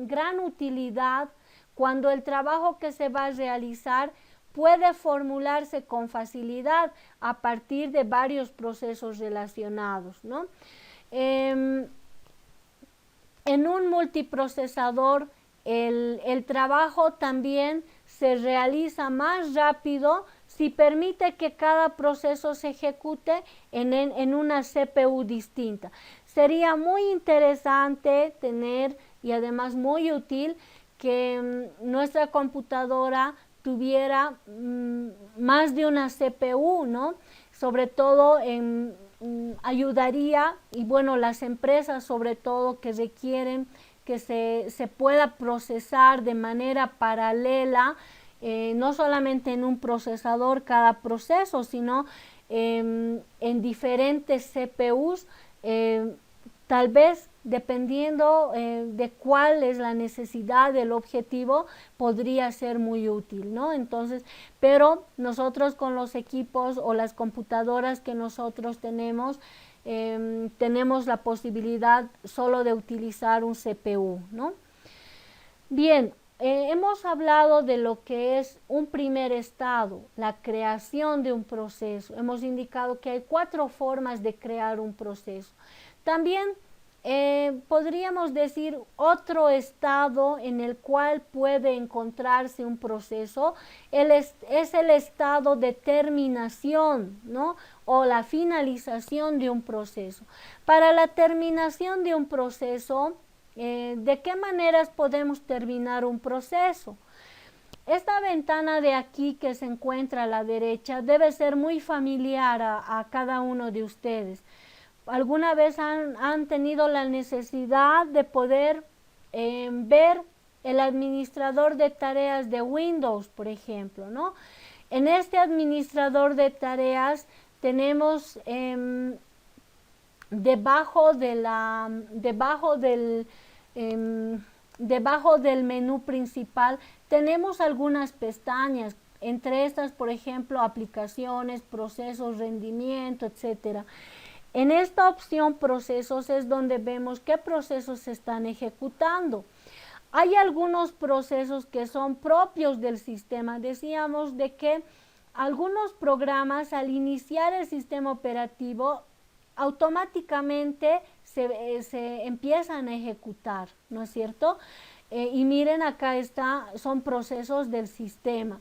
gran utilidad cuando el trabajo que se va a realizar puede formularse con facilidad a partir de varios procesos relacionados, ¿no? En un multiprocesador el trabajo también se realiza más rápido si permite que cada proceso se ejecute en una CPU distinta. Sería muy interesante tener y además muy útil que nuestra computadora tuviera más de una CPU, ¿no? Sobre todo ayudaría, y bueno, las empresas sobre todo que requieren que se pueda procesar de manera paralela, no solamente en un procesador cada proceso, sino en diferentes CPUs, tal vez dependiendo de cuál es la necesidad del objetivo, podría ser muy útil, ¿no? Entonces, pero nosotros con los equipos o las computadoras que nosotros tenemos la posibilidad solo de utilizar un CPU, ¿no? Bien, hemos hablado de lo que es un primer estado, la creación de un proceso. Hemos indicado que hay 4 formas de crear un proceso. También podríamos decir otro estado en el cual puede encontrarse un proceso, es el estado de terminación, ¿no? O la finalización de un proceso. Para la terminación de un proceso, ¿de qué maneras podemos terminar un proceso? Esta ventana de aquí que se encuentra a la derecha debe ser muy familiar a cada uno de ustedes. ¿Alguna vez han tenido la necesidad de poder ver el administrador de tareas de Windows, por ejemplo, ¿no? En este administrador de tareas tenemos debajo del menú principal tenemos algunas pestañas, entre estas, por ejemplo, aplicaciones, procesos, rendimiento, etcétera. En esta opción procesos es donde vemos qué procesos se están ejecutando. Hay algunos procesos que son propios del sistema. Decíamos de que algunos programas al iniciar el sistema operativo automáticamente se empiezan a ejecutar, ¿no es cierto? Y miren, acá son procesos del sistema.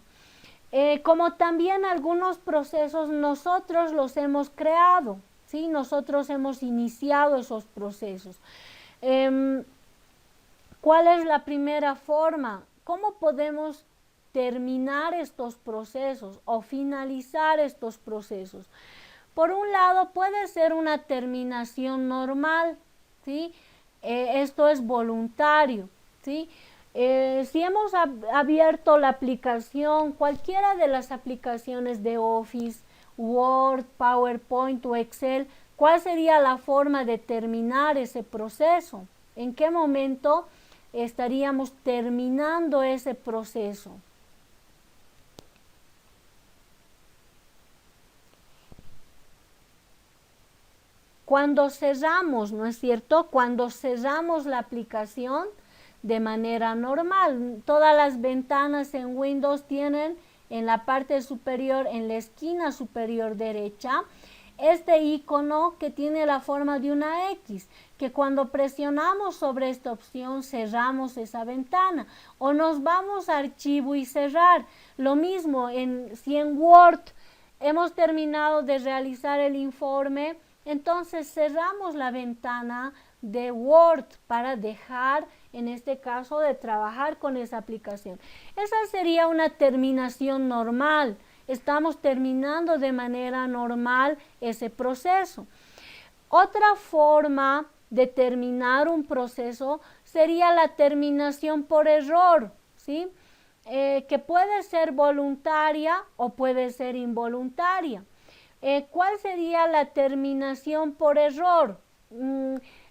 Como también algunos procesos nosotros los hemos creado, ¿sí? Nosotros hemos iniciado esos procesos. ¿Cuál es la primera forma? ¿Cómo podemos terminar estos procesos o finalizar estos procesos? Por un lado, puede ser una terminación normal, ¿sí? Esto es voluntario, ¿sí? Si hemos abierto la aplicación, cualquiera de las aplicaciones de Office, Word, PowerPoint o Excel, ¿cuál sería la forma de terminar ese proceso? ¿En qué momento estaríamos terminando ese proceso? Cuando cerramos, ¿no es cierto? Cuando cerramos la aplicación de manera normal. Todas las ventanas en Windows tienen en la parte superior, en la esquina superior derecha, este icono que tiene la forma de una X, que cuando presionamos sobre esta opción cerramos esa ventana, o nos vamos a archivo y cerrar. Lo mismo si en Word hemos terminado de realizar el informe, entonces cerramos la ventana de Word para dejar, en este caso, de trabajar con esa aplicación. Esa sería una terminación normal. Estamos terminando de manera normal ese proceso. Otra forma de terminar un proceso sería la terminación por error, ¿sí? Que puede ser voluntaria o puede ser involuntaria. ¿Cuál sería la terminación por error?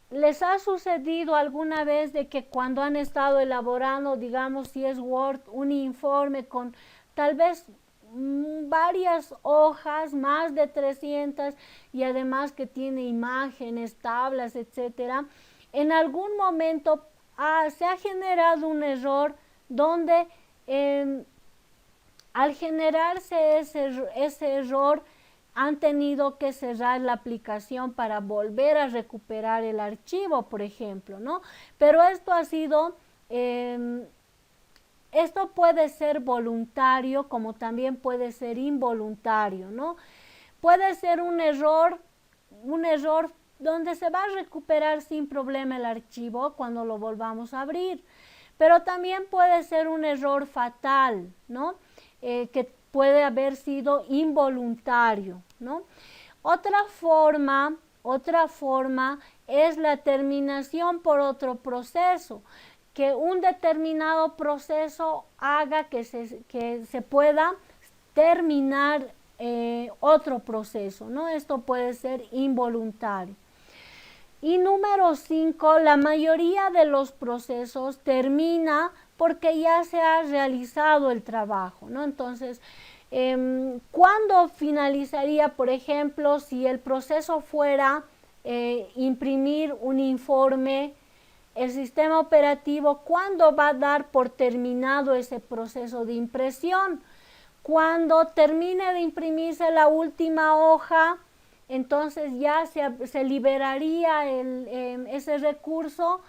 ¿Les ha sucedido alguna vez de que cuando han estado elaborando, digamos, si es Word, un informe con tal vez varias hojas, más de 300, y además que tiene imágenes, tablas, etcétera, en algún momento se ha generado un error donde al generarse ese error han tenido que cerrar la aplicación para volver a recuperar el archivo, por ejemplo, ¿no? Pero esto ha sido, esto puede ser voluntario como también puede ser involuntario, ¿no? Puede ser un error donde se va a recuperar sin problema el archivo cuando lo volvamos a abrir, pero también puede ser un error fatal, ¿no? Que puede haber sido involuntario, ¿no? Otra forma es la terminación por otro proceso, que un determinado proceso haga que se pueda terminar otro proceso, ¿no? Esto puede ser involuntario. Y número 5, la mayoría de los procesos termina porque ya se ha realizado el trabajo, ¿no? Entonces, ¿cuándo finalizaría, por ejemplo, si el proceso fuera imprimir un informe? El sistema operativo, ¿cuándo va a dar por terminado ese proceso de impresión? Cuando termine de imprimirse la última hoja, entonces ya se liberaría ese recurso,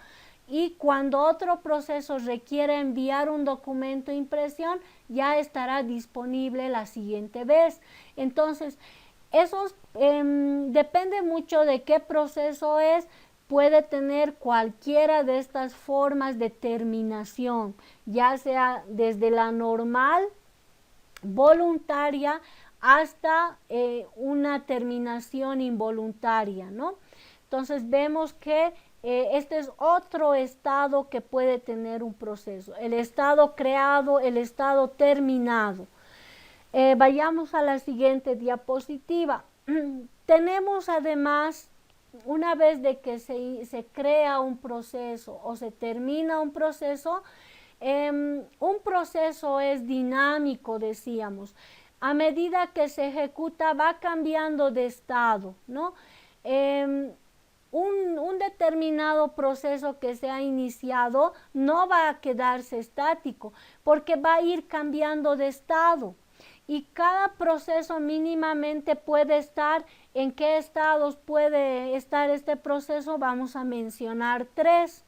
y cuando otro proceso requiera enviar un documento de impresión, ya estará disponible la siguiente vez. Entonces, eso depende mucho de qué proceso es. Puede tener cualquiera de estas formas de terminación, ya sea desde la normal, voluntaria, hasta una terminación involuntaria, ¿no? Entonces vemos que este es otro estado que puede tener un proceso: el estado creado, el estado terminado. Vayamos a la siguiente diapositiva. Tenemos además, una vez de que se crea un proceso o se termina un proceso es dinámico, decíamos. A medida que se ejecuta va cambiando de estado, ¿no? un determinado proceso que se ha iniciado no va a quedarse estático, porque va a ir cambiando de estado. Y cada proceso mínimamente puede estar, ¿en qué estados puede estar este proceso? Vamos a mencionar 3.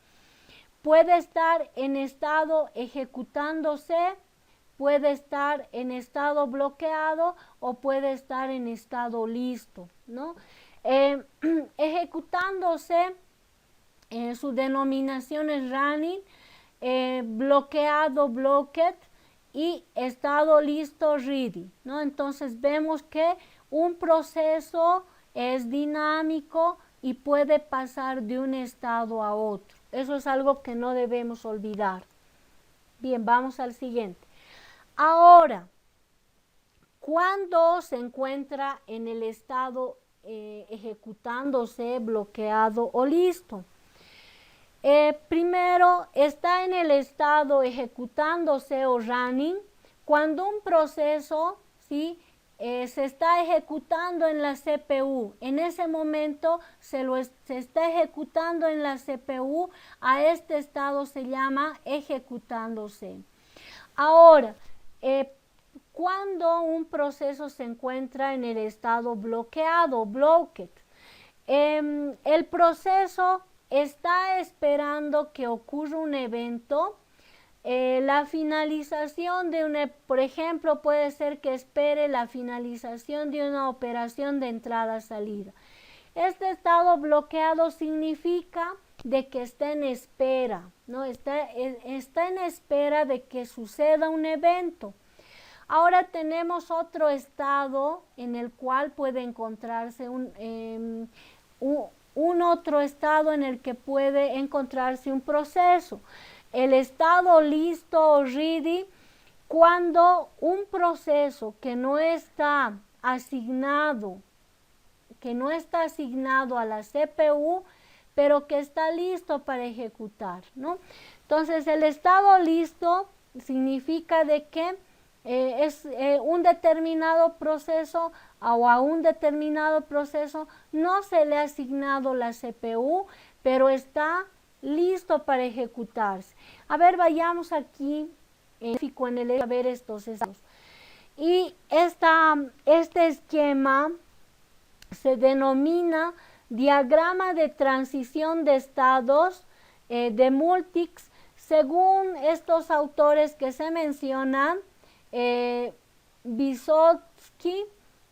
Puede estar en estado ejecutándose, puede estar en estado bloqueado o puede estar en estado listo, ¿no? Ejecutándose, su denominación es running, bloqueado, blocked, y estado listo, ready, ¿no? Entonces vemos que un proceso es dinámico y puede pasar de un estado a otro. Eso es algo que no debemos olvidar. Bien, vamos al siguiente. Ahora, cuando se encuentra en el estado ejecutándose, bloqueado o listo. Primero, está en el estado ejecutándose o running cuando un proceso, ¿sí?, se está ejecutando en la CPU. En ese momento se está ejecutando en la CPU. A este estado se llama ejecutándose. Ahora, cuando un proceso se encuentra en el estado bloqueado, blocked, el proceso está esperando que ocurra un evento. La finalización de por ejemplo, puede ser que espere la finalización de una operación de entrada-salida. Este estado bloqueado significa de que está en espera, ¿no? Está en espera de que suceda un evento. Ahora tenemos otro estado en el cual puede encontrarse un otro estado en el que puede encontrarse un proceso. El estado listo o ready, cuando un proceso que no está asignado a la CPU, pero que está listo para ejecutar, ¿no? Entonces, el estado listo significa de que es un determinado proceso, o a un determinado proceso no se le ha asignado la CPU, pero está listo para ejecutarse. A ver, vayamos aquí en el a ver estos estados. Y este esquema se denomina diagrama de transición de estados de Multics, según estos autores que se mencionan, Vysotsky,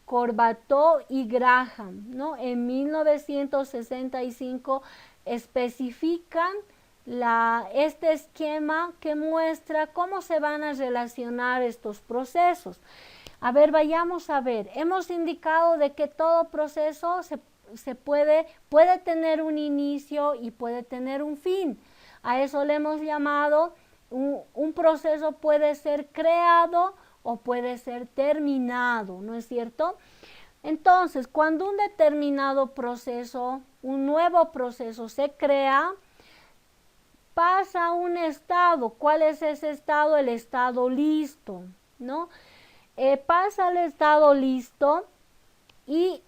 Corbató y Graham, ¿no? En 1965 especifican este esquema que muestra cómo se van a relacionar estos procesos. A ver, vayamos a ver. Hemos indicado de que todo proceso puede tener un inicio y puede tener un fin. A eso le hemos llamado, un proceso puede ser creado o puede ser terminado, ¿no es cierto? Entonces, cuando un determinado proceso, un nuevo proceso se crea, pasa a un estado. ¿Cuál es ese estado? El estado listo, ¿no? Pasa al estado listo y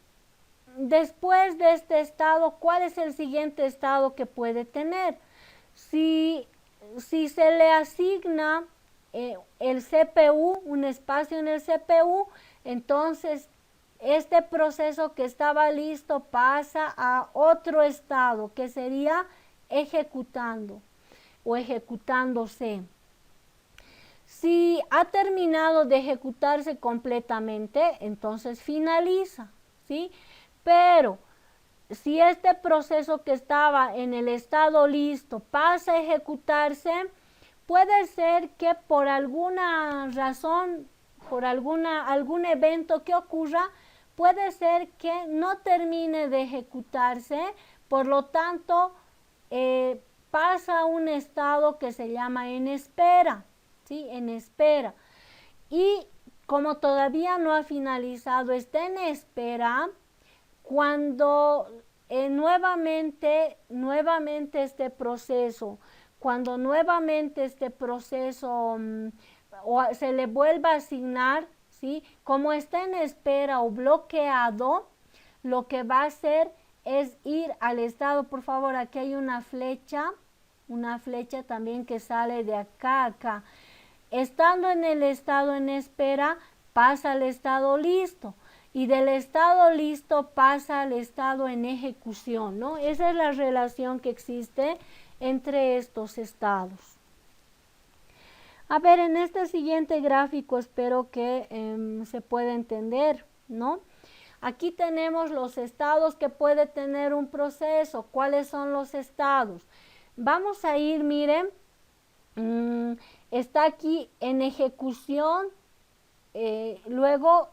después de este estado, ¿cuál es el siguiente estado que puede tener? Si se le asigna el CPU, un espacio en el CPU, entonces este proceso que estaba listo pasa a otro estado que sería ejecutando o ejecutándose. Si ha terminado de ejecutarse completamente, entonces finaliza, ¿sí? Pero si este proceso que estaba en el estado listo pasa a ejecutarse, puede ser que por alguna razón, por algún evento que ocurra, puede ser que no termine de ejecutarse, por lo tanto, pasa a un estado que se llama en espera, ¿sí? En espera. Y como todavía no ha finalizado, está en espera. Cuando nuevamente este proceso, se le vuelva a asignar, ¿sí? Como está en espera o bloqueado, lo que va a hacer es ir al estado, por favor, aquí hay una flecha también que sale de acá a acá. Estando en el estado en espera, pasa al estado listo. Y del estado listo pasa al estado en ejecución, ¿no? Esa es la relación que existe entre estos estados. A ver, en este siguiente gráfico espero que se pueda entender, ¿no? Aquí tenemos los estados que puede tener un proceso. ¿Cuáles son los estados? Vamos a ir, miren, está aquí en ejecución, luego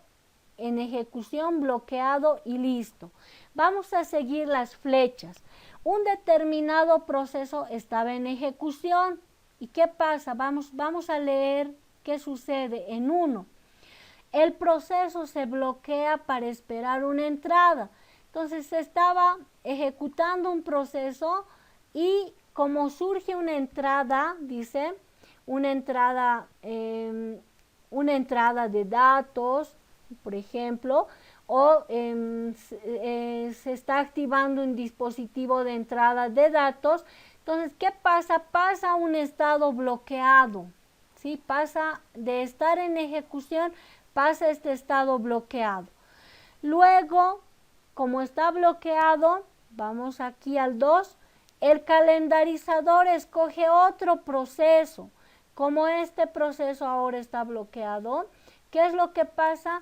en ejecución, bloqueado y listo. Vamos a seguir las flechas. Un determinado proceso estaba en ejecución. ¿Y qué pasa? Vamos a leer qué sucede en 1. El proceso se bloquea para esperar una entrada. Entonces se estaba ejecutando un proceso y como surge una entrada, dice, una entrada de datos, por ejemplo, o se está activando un dispositivo de entrada de datos. Entonces, ¿qué pasa? Pasa a un estado bloqueado, ¿sí? Pasa de estar en ejecución, pasa a este estado bloqueado. Luego, como está bloqueado, vamos aquí al 2, el calendarizador escoge otro proceso. Como este proceso ahora está bloqueado, ¿qué es lo que pasa?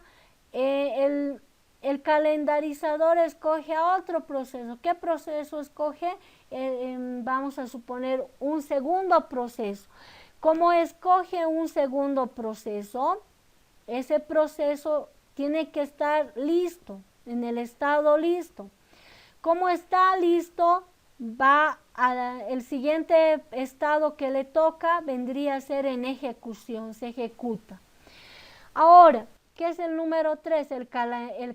El calendarizador escoge a otro proceso. ¿Qué proceso escoge? Vamos a suponer un segundo proceso. Como escoge un segundo proceso, ese proceso tiene que estar listo, en el estado listo. Como está listo, va al siguiente estado que le toca, vendría a ser en ejecución, se ejecuta. Ahora, ¿qué es el número 3? El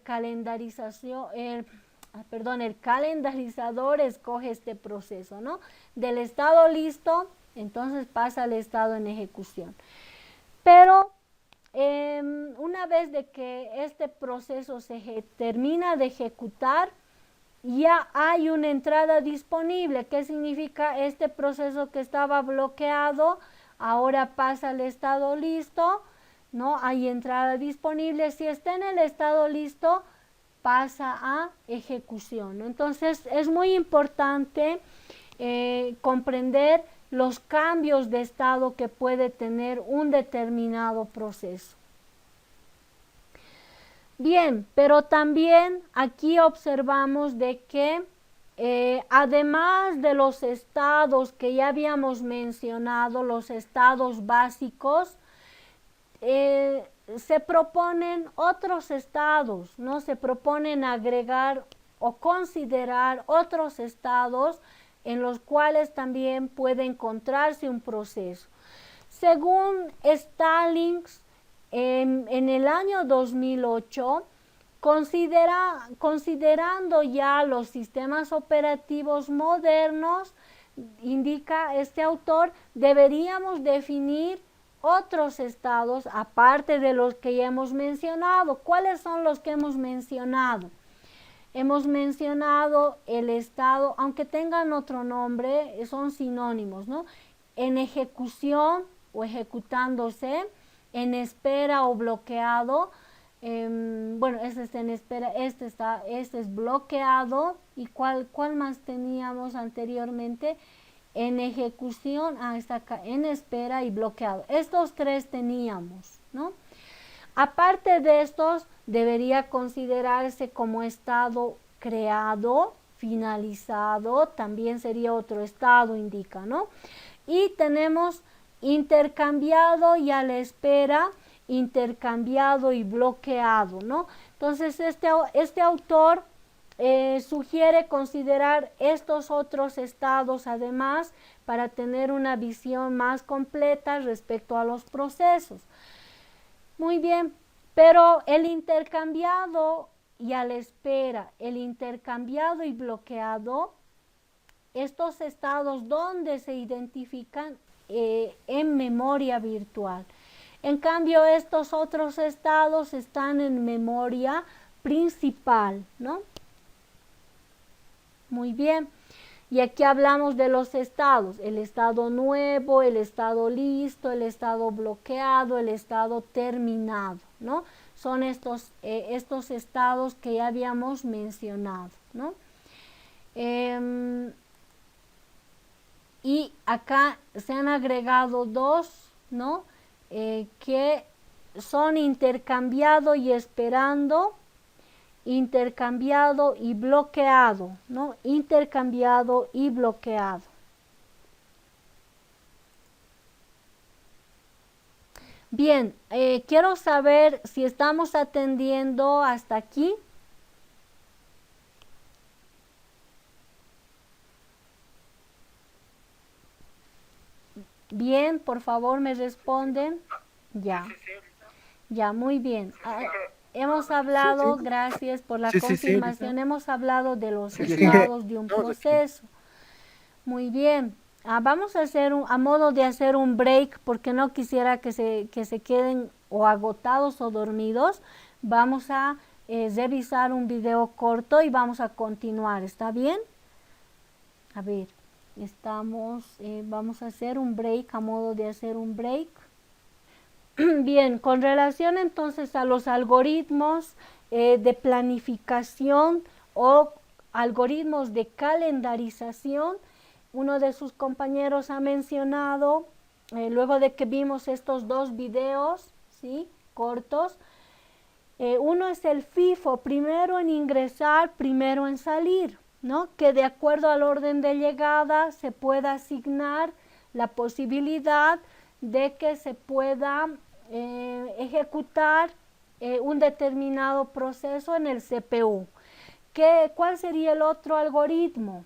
calendarizador escoge este proceso, ¿no? Del estado listo, entonces pasa al estado en ejecución. Pero una vez de que este proceso se termina de ejecutar, ya hay una entrada disponible. ¿Qué significa? Este proceso que estaba bloqueado ahora pasa al estado listo, ¿no? Hay entrada disponible. Si está en el estado listo, pasa a ejecución, ¿no? Entonces es muy importante comprender los cambios de estado que puede tener un determinado proceso. Bien, pero también aquí observamos de que además de los estados que ya habíamos mencionado, los estados básicos, se proponen otros estados, ¿no? Se proponen agregar o considerar otros estados en los cuales también puede encontrarse un proceso. Según Stallings, en el año 2008, considerando ya los sistemas operativos modernos, indica este autor, deberíamos definir otros estados aparte de los que ya hemos mencionado. ¿Cuáles son los que hemos mencionado? Hemos mencionado el estado, aunque tengan otro nombre, son sinónimos, ¿no? En ejecución o ejecutándose, en espera o bloqueado. Bueno, este está en espera, este es bloqueado. ¿Y cuál más teníamos anteriormente? En ejecución, está acá, en espera y bloqueado. Estos 3 teníamos, ¿no? Aparte de estos, debería considerarse como estado creado, finalizado, también sería otro estado, indica, ¿no? Y tenemos intercambiado y a la espera, intercambiado y bloqueado, ¿no? Entonces este autor sugiere considerar estos otros estados además para tener una visión más completa respecto a los procesos. Muy bien, pero el intercambiado y a la espera, el intercambiado y bloqueado, estos estados donde se identifican en memoria virtual. En cambio, estos otros estados están en memoria principal, ¿no? Muy bien. Y aquí hablamos de los estados, el estado nuevo, el estado listo, el estado bloqueado, el estado terminado, ¿no? Son estos estados que ya habíamos mencionado, ¿no? Y acá se han agregado dos, ¿no? Que son intercambiado y esperando, intercambiado y bloqueado, ¿no? Intercambiado y bloqueado. Bien, quiero saber si estamos atendiendo hasta aquí. Bien, por favor me responden. Ya, ya, muy bien. Hemos hablado, gracias por la confirmación, hemos hablado de los estados de un proceso. Muy bien. Vamos a hacer a modo de hacer un break, porque no quisiera que se queden o agotados o dormidos. Vamos a revisar un video corto y vamos a continuar. ¿Está bien? A ver, vamos a hacer un break, a modo de hacer un break. Bien, con relación entonces a los algoritmos de planificación o algoritmos de calendarización, uno de sus compañeros ha mencionado, luego de que vimos estos dos videos, ¿sí?, cortos, uno es el FIFO, primero en ingresar, primero en salir, ¿no? Que de acuerdo al orden de llegada se pueda asignar la posibilidad de que se pueda ejecutar un determinado proceso en el CPU. ¿Cuál sería el otro algoritmo?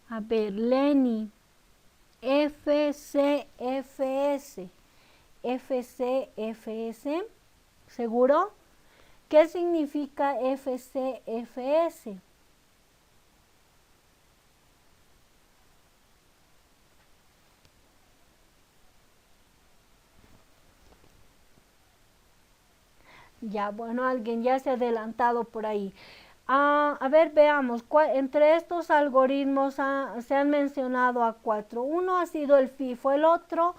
A ver, Lenny, FCFS, FCFS, ¿seguro? ¿Qué significa FCFS? Ya, bueno, alguien ya se ha adelantado por ahí. A ver, veamos, entre estos algoritmos se han mencionado a 4. Uno ha sido el FIFO, el otro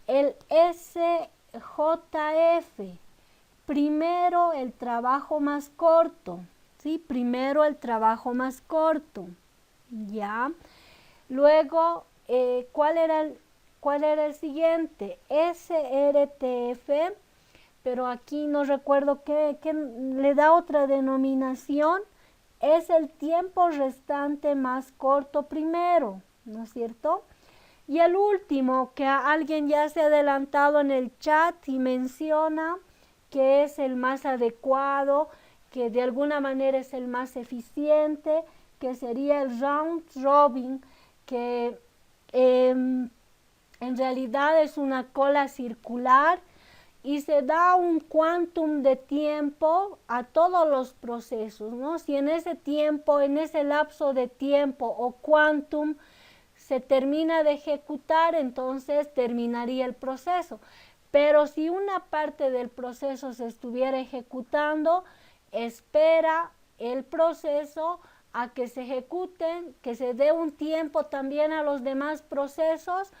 el SJF. Primero el trabajo más corto, ¿sí? Primero el trabajo más corto, ¿ya? Luego, ¿cuál era el siguiente? SRTF, pero aquí no recuerdo qué le da otra denominación. Es el tiempo restante más corto primero, ¿no es cierto? Y el último, que alguien ya se ha adelantado en el chat y menciona que es el más adecuado, que de alguna manera es el más eficiente, que sería el round robin, que en realidad es una cola circular y se da un quantum de tiempo a todos los procesos, ¿no? Si en ese tiempo, en ese lapso de tiempo o quantum se termina de ejecutar, entonces terminaría el proceso. Pero si una parte del proceso se estuviera ejecutando, espera el proceso a que se ejecuten, que se dé un tiempo también a los demás procesos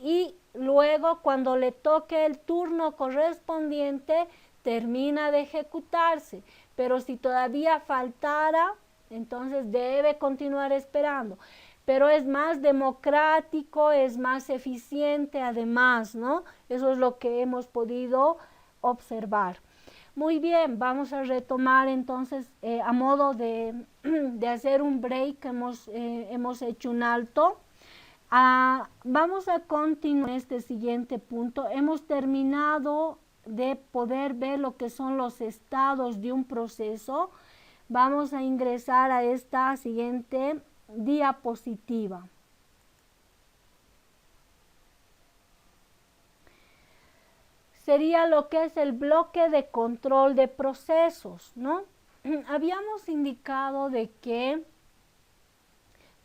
y luego cuando le toque el turno correspondiente termina de ejecutarse. Pero si todavía faltara, entonces debe continuar esperando. Pero es más democrático, es más eficiente además, ¿no? Eso es lo que hemos podido observar. Muy bien, vamos a retomar entonces a modo de hacer un break, hemos hecho un alto. Vamos a continuar este siguiente punto. Hemos terminado de poder ver lo que son los estados de un proceso. Vamos a ingresar a esta siguiente diapositiva. Sería lo que es el bloque de control de procesos, ¿no? Habíamos indicado de que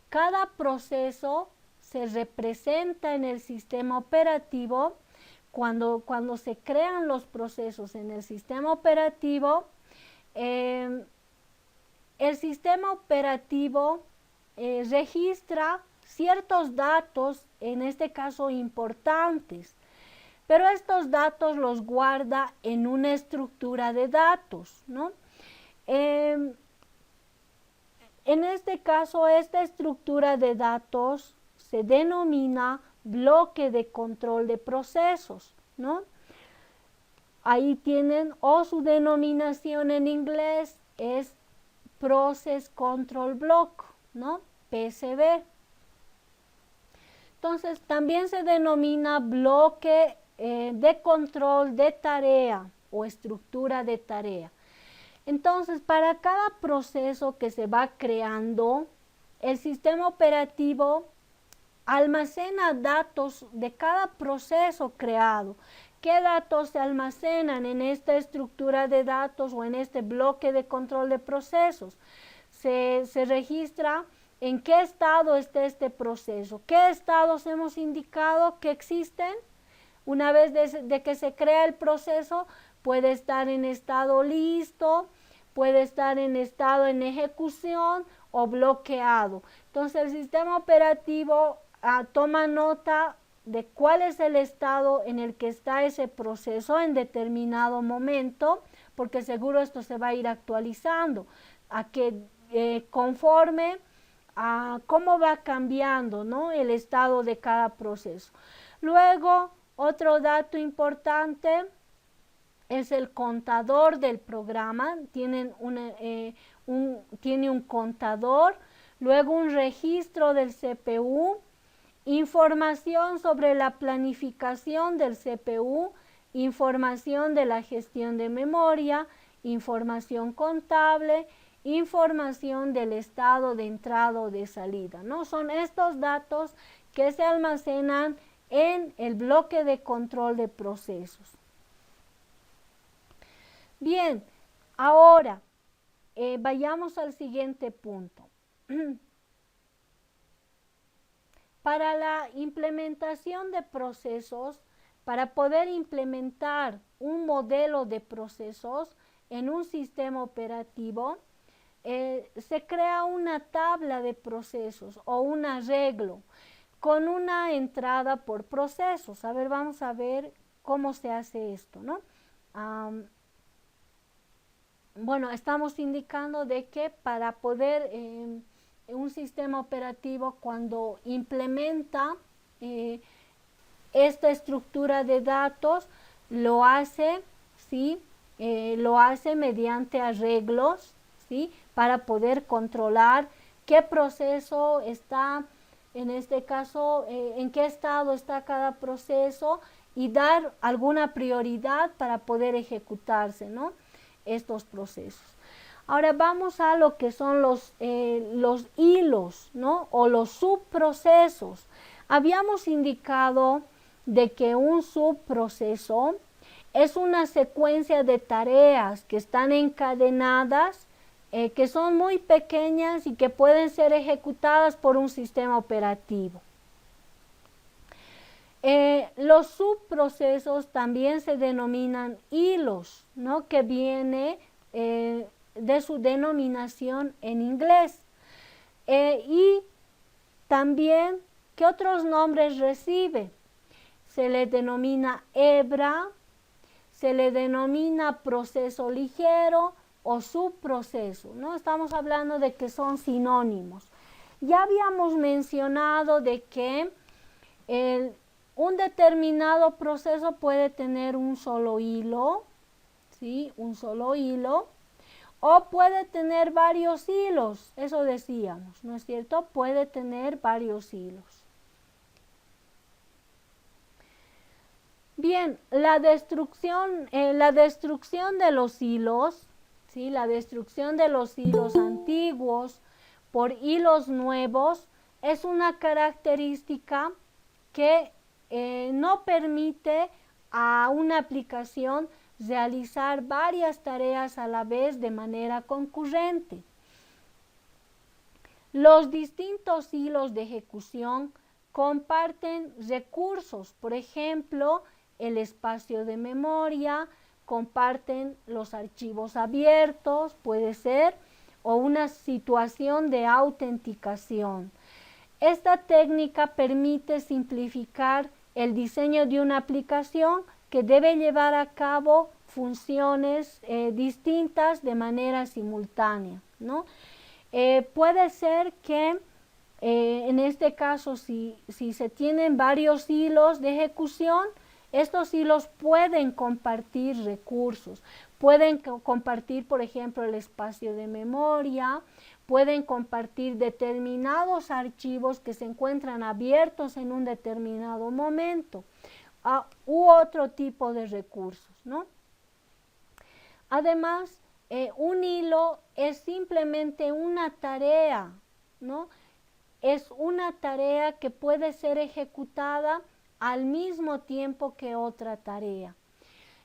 cada proceso se representa en el sistema operativo. Cuando se crean los procesos en el sistema operativo, el sistema operativo registra ciertos datos, en este caso importantes, pero estos datos los guarda en una estructura de datos, ¿no? En este caso, esta estructura de datos se denomina bloque de control de procesos, ¿no? Ahí tienen, o su denominación en inglés es Process Control Block, ¿no? PCB. Entonces, también se denomina bloque de control de tarea o estructura de tarea. Entonces, para cada proceso que se va creando, el sistema operativo almacena datos de cada proceso creado. ¿Qué datos se almacenan en esta estructura de datos o en este bloque de control de procesos? Se registra en qué estado está este proceso, qué estados hemos indicado que existen. Una vez de que se crea el proceso, puede estar en estado listo, puede estar en estado en ejecución o bloqueado. Entonces el sistema operativo toma nota de cuál es el estado en el que está ese proceso en determinado momento, porque seguro esto se va a ir actualizando, a que conforme a cómo va cambiando, ¿no?, el estado de cada proceso. Luego, otro dato importante es el contador del programa. Tiene un contador, luego un registro del CPU, información sobre la planificación del CPU, información de la gestión de memoria, información contable, información del estado de entrada o de salida, ¿no? Son estos datos que se almacenan en el bloque de control de procesos. Bien, ahora vayamos al siguiente punto. Para la implementación de procesos, para poder implementar un modelo de procesos en un sistema operativo, se crea una tabla de procesos o un arreglo con una entrada por procesos. A ver, vamos a ver cómo se hace esto, ¿no? Bueno, estamos indicando de que para poder un sistema operativo, cuando implementa esta estructura de datos, lo hace, ¿sí? Lo hace mediante arreglos, ¿sí?, para poder controlar qué proceso está, en este caso, en qué estado está cada proceso, y dar alguna prioridad para poder ejecutarse, ¿no?, estos procesos. Ahora vamos a lo que son los hilos, ¿no?, o los subprocesos. Habíamos indicado de que un subproceso es una secuencia de tareas que están encadenadas, que son muy pequeñas y que pueden ser ejecutadas por un sistema operativo. Los subprocesos también se denominan hilos, ¿no?, que viene de su denominación en inglés. Y también, ¿qué otros nombres recibe? Se le denomina hebra, se le denomina proceso ligero o subproceso, ¿no? Estamos hablando de que son sinónimos. Ya habíamos mencionado de que un determinado proceso puede tener un solo hilo, ¿sí?, un solo hilo, o puede tener varios hilos, eso decíamos, ¿no es cierto? Puede tener varios hilos. Bien, la destrucción de los hilos, ¿sí?, la destrucción de los hilos antiguos por hilos nuevos es una característica que no permite a una aplicación realizar varias tareas a la vez de manera concurrente. Los distintos hilos de ejecución comparten recursos, por ejemplo, el espacio de memoria, comparten los archivos abiertos, puede ser, o una situación de autenticación. Esta técnica permite simplificar el diseño de una aplicación que debe llevar a cabo funciones distintas de manera simultánea, ¿no? Puede ser que en este caso, si se tienen varios hilos de ejecución, estos hilos pueden compartir recursos, pueden compartir, por ejemplo, el espacio de memoria, pueden compartir determinados archivos que se encuentran abiertos en un determinado momento, u otro tipo de recursos, ¿no? Además, un hilo es simplemente una tarea, ¿no? Es una tarea que puede ser ejecutada al mismo tiempo que otra tarea.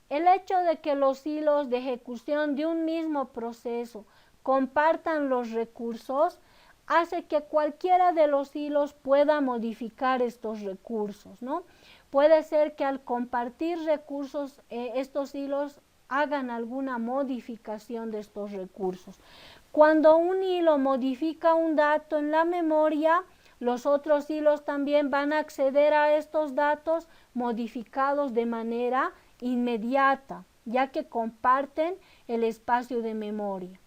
El hecho de que los hilos de ejecución de un mismo proceso compartan los recursos hace que cualquiera de los hilos pueda modificar estos recursos, ¿no? Puede ser que al compartir recursos, estos hilos hagan alguna modificación de estos recursos. Cuando un hilo modifica un dato en la memoria, los otros hilos también van a acceder a estos datos modificados de manera inmediata, ya que comparten el espacio de memoria.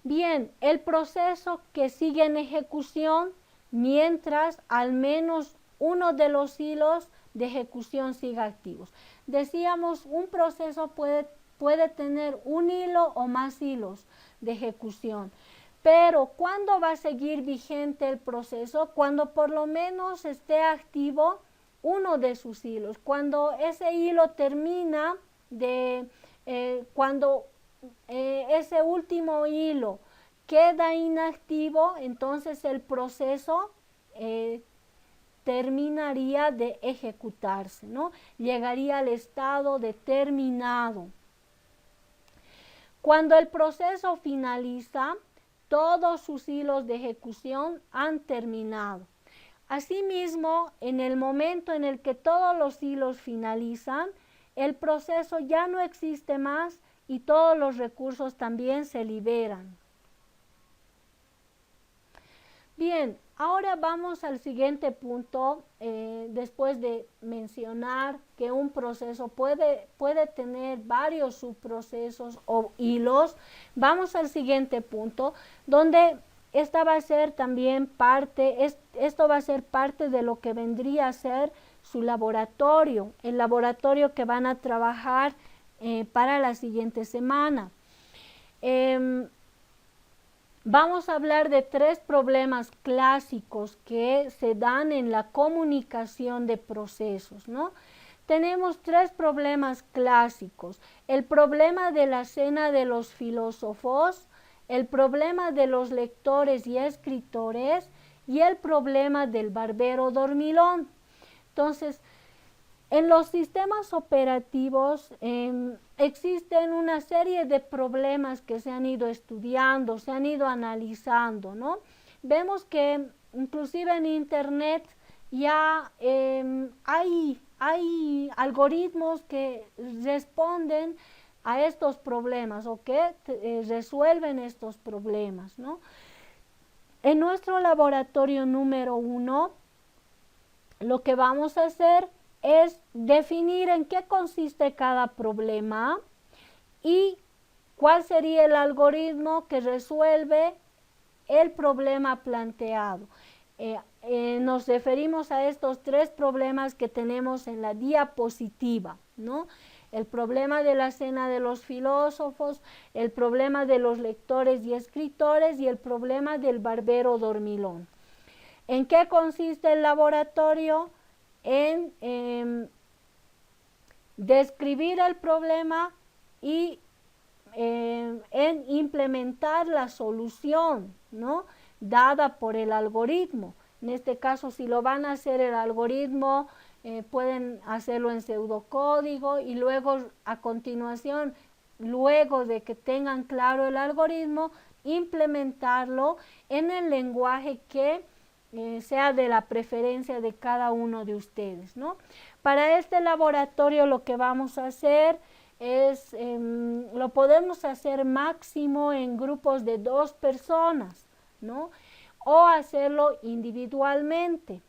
Bien, el proceso que sigue en ejecución mientras al menos uno de los hilos de ejecución siga activos. Decíamos, un proceso puede tener un hilo o más hilos de ejecución. Pero ¿cuándo va a seguir vigente el proceso? Cuando por lo menos esté activo uno de sus hilos. Cuando ese hilo termina cuando ese último hilo queda inactivo, entonces el proceso terminaría de ejecutarse, ¿no? Llegaría al estado de terminado. Cuando el proceso finaliza, todos sus hilos de ejecución han terminado. Asimismo, en el momento en el que todos los hilos finalizan, el proceso ya no existe más y todos los recursos también se liberan. Bien, ahora vamos al siguiente punto. Después de mencionar que un proceso puede tener varios subprocesos o hilos, vamos al siguiente punto, donde esta va a ser también esto va a ser parte de lo que vendría a ser su laboratorio, el laboratorio que van a trabajar para la siguiente semana. Vamos a hablar de 3 problemas clásicos que se dan en la comunicación de procesos, ¿no? Tenemos 3 problemas clásicos: el problema de la cena de los filósofos, el problema de los lectores y escritores y el problema del barbero dormilón. Entonces, en los sistemas operativos existen una serie de problemas que se han ido estudiando, se han ido analizando, ¿no? Vemos que inclusive en Internet ya hay algoritmos que responden a estos problemas o que resuelven estos problemas, ¿no? En nuestro laboratorio número 1, lo que vamos a hacer es definir en qué consiste cada problema y cuál sería el algoritmo que resuelve el problema planteado. Nos referimos a estos 3 problemas que tenemos en la diapositiva, ¿no? El problema de la cena de los filósofos, el problema de los lectores y escritores y el problema del barbero dormilón. ¿En qué consiste el laboratorio? En describir el problema y en implementar la solución, ¿no?, dada por el algoritmo. En este caso, si lo van a hacer el algoritmo, pueden hacerlo en pseudocódigo y luego, a continuación, luego de que tengan claro el algoritmo, implementarlo en el lenguaje que sea de la preferencia de cada uno de ustedes, ¿no? Para este laboratorio lo que vamos a hacer es, lo podemos hacer máximo en grupos de 2 personas, ¿no? O hacerlo individualmente.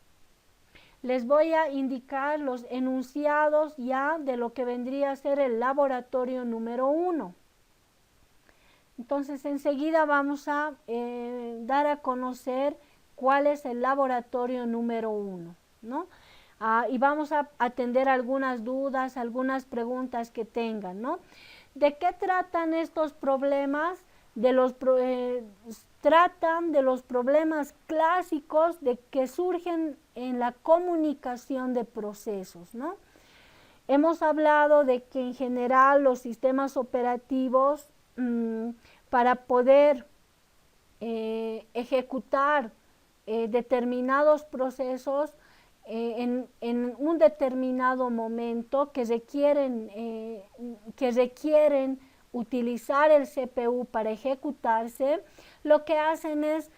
Les voy a indicar los enunciados ya de lo que vendría a ser el laboratorio número 1. Entonces enseguida vamos a dar a conocer cuál es el laboratorio número 1, ¿no? Y vamos a atender algunas dudas, algunas preguntas que tengan, ¿no? ¿De qué tratan estos problemas? Tratan de los problemas clásicos de que surgen en la comunicación de procesos, ¿no? Hemos hablado de que en general los sistemas operativos para poder ejecutar determinados procesos en un determinado momento que requieren utilizar el CPU para ejecutarse, lo que hacen es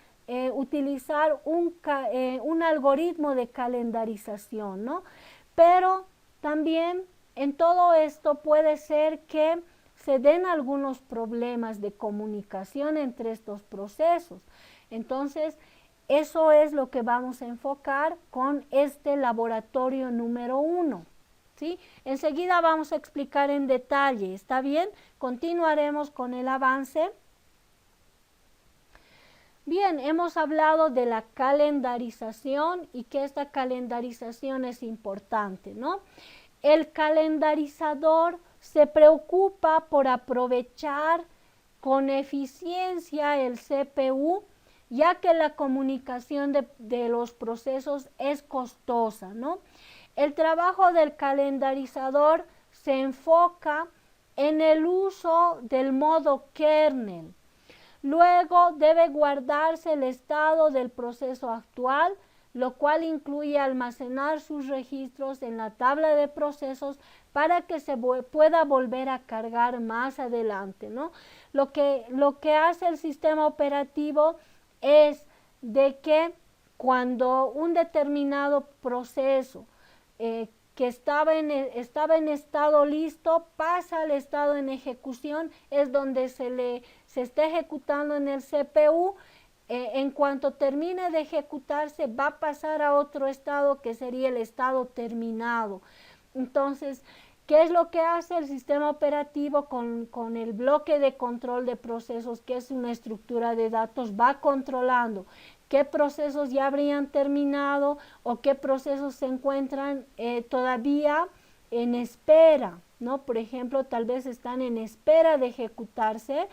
utilizar un algoritmo de calendarización, ¿no? Pero también en todo esto puede ser que se den algunos problemas de comunicación entre estos procesos. Entonces, eso es lo que vamos a enfocar con este laboratorio número 1. ¿Sí? Enseguida vamos a explicar en detalle, ¿está bien? Continuaremos con el avance. Bien, hemos hablado de la calendarización y que esta calendarización es importante, ¿no? El calendarizador se preocupa por aprovechar con eficiencia el CPU, ya que la comunicación de los procesos es costosa, ¿no? El trabajo del calendarizador se enfoca en el uso del modo kernel. Luego debe guardarse el estado del proceso actual, lo cual incluye almacenar sus registros en la tabla de procesos para que se pueda volver a cargar más adelante, ¿no? Lo que hace el sistema operativo es de que cuando un determinado proceso que estaba en estado listo, pasa al estado en ejecución, es donde se está ejecutando en el CPU. En cuanto termine de ejecutarse, va a pasar a otro estado que sería el estado terminado. Entonces, ¿qué es lo que hace el sistema operativo con el bloque de control de procesos, que es una estructura de datos? Va controlando qué procesos ya habrían terminado o qué procesos se encuentran todavía en espera, ¿no? Por ejemplo, tal vez están en espera de ejecutarse,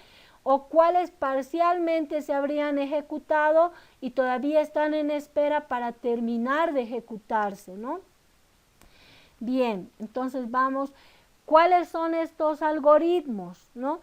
o cuáles parcialmente se habrían ejecutado y todavía están en espera para terminar de ejecutarse, ¿no? Bien, entonces vamos, ¿cuáles son estos algoritmos, no?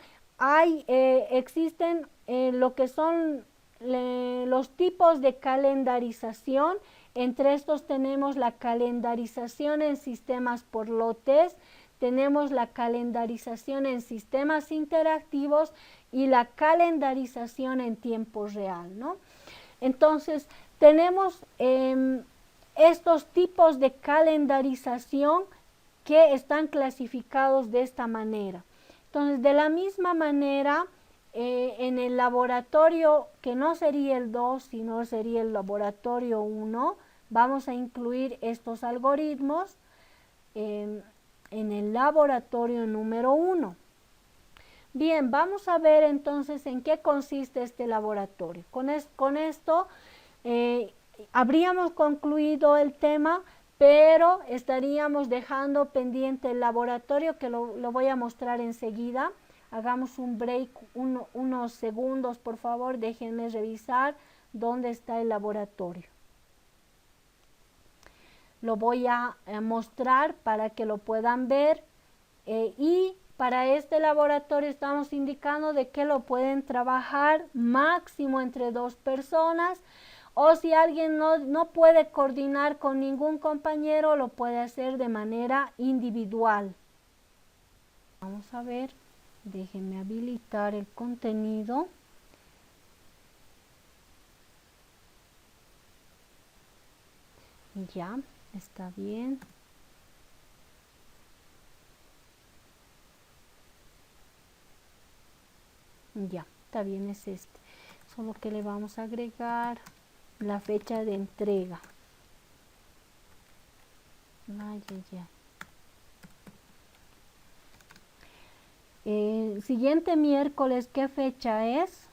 Existen lo que son los tipos de calendarización. Entre estos tenemos la calendarización en sistemas por lotes, tenemos la calendarización en sistemas interactivos y la calendarización en tiempo real, ¿no? Entonces, tenemos estos tipos de calendarización que están clasificados de esta manera. Entonces, de la misma manera, en el laboratorio, que no sería el 2, sino sería el laboratorio 1, vamos a incluir estos algoritmos en el laboratorio número 1. Bien, vamos a ver entonces en qué consiste este laboratorio. Con esto habríamos concluido el tema, pero estaríamos dejando pendiente el laboratorio, que lo voy a mostrar enseguida. Hagamos un break, unos segundos, por favor, déjenme revisar dónde está el laboratorio. Lo voy a mostrar para que lo puedan ver y para este laboratorio estamos indicando de que lo pueden trabajar máximo entre 2 personas, o si alguien no puede coordinar con ningún compañero, lo puede hacer de manera individual. Vamos a ver, déjenme habilitar el contenido. Ya, está bien. Ya, está bien, es este. Solo que le vamos a agregar la fecha de entrega. Ay, ay, ay. Siguiente miércoles, ¿qué fecha es?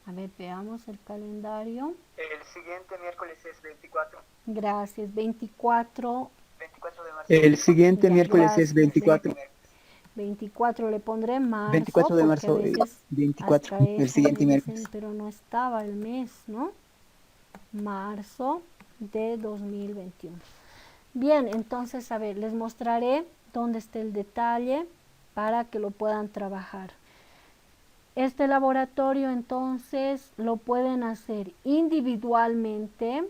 A ver, veamos el calendario. El siguiente miércoles es 24. Gracias, 24. 24 de marzo. El siguiente Ya, miércoles es gracias. 24. 24 le pondré marzo, 24 de porque a marzo, veces 24, hasta el eso me siguiente dicen, miércoles. pero no estaba el mes, ¿no? Marzo de 2021. Bien, entonces, a ver, les mostraré dónde está el detalle para que lo puedan trabajar. Este laboratorio entonces lo pueden hacer individualmente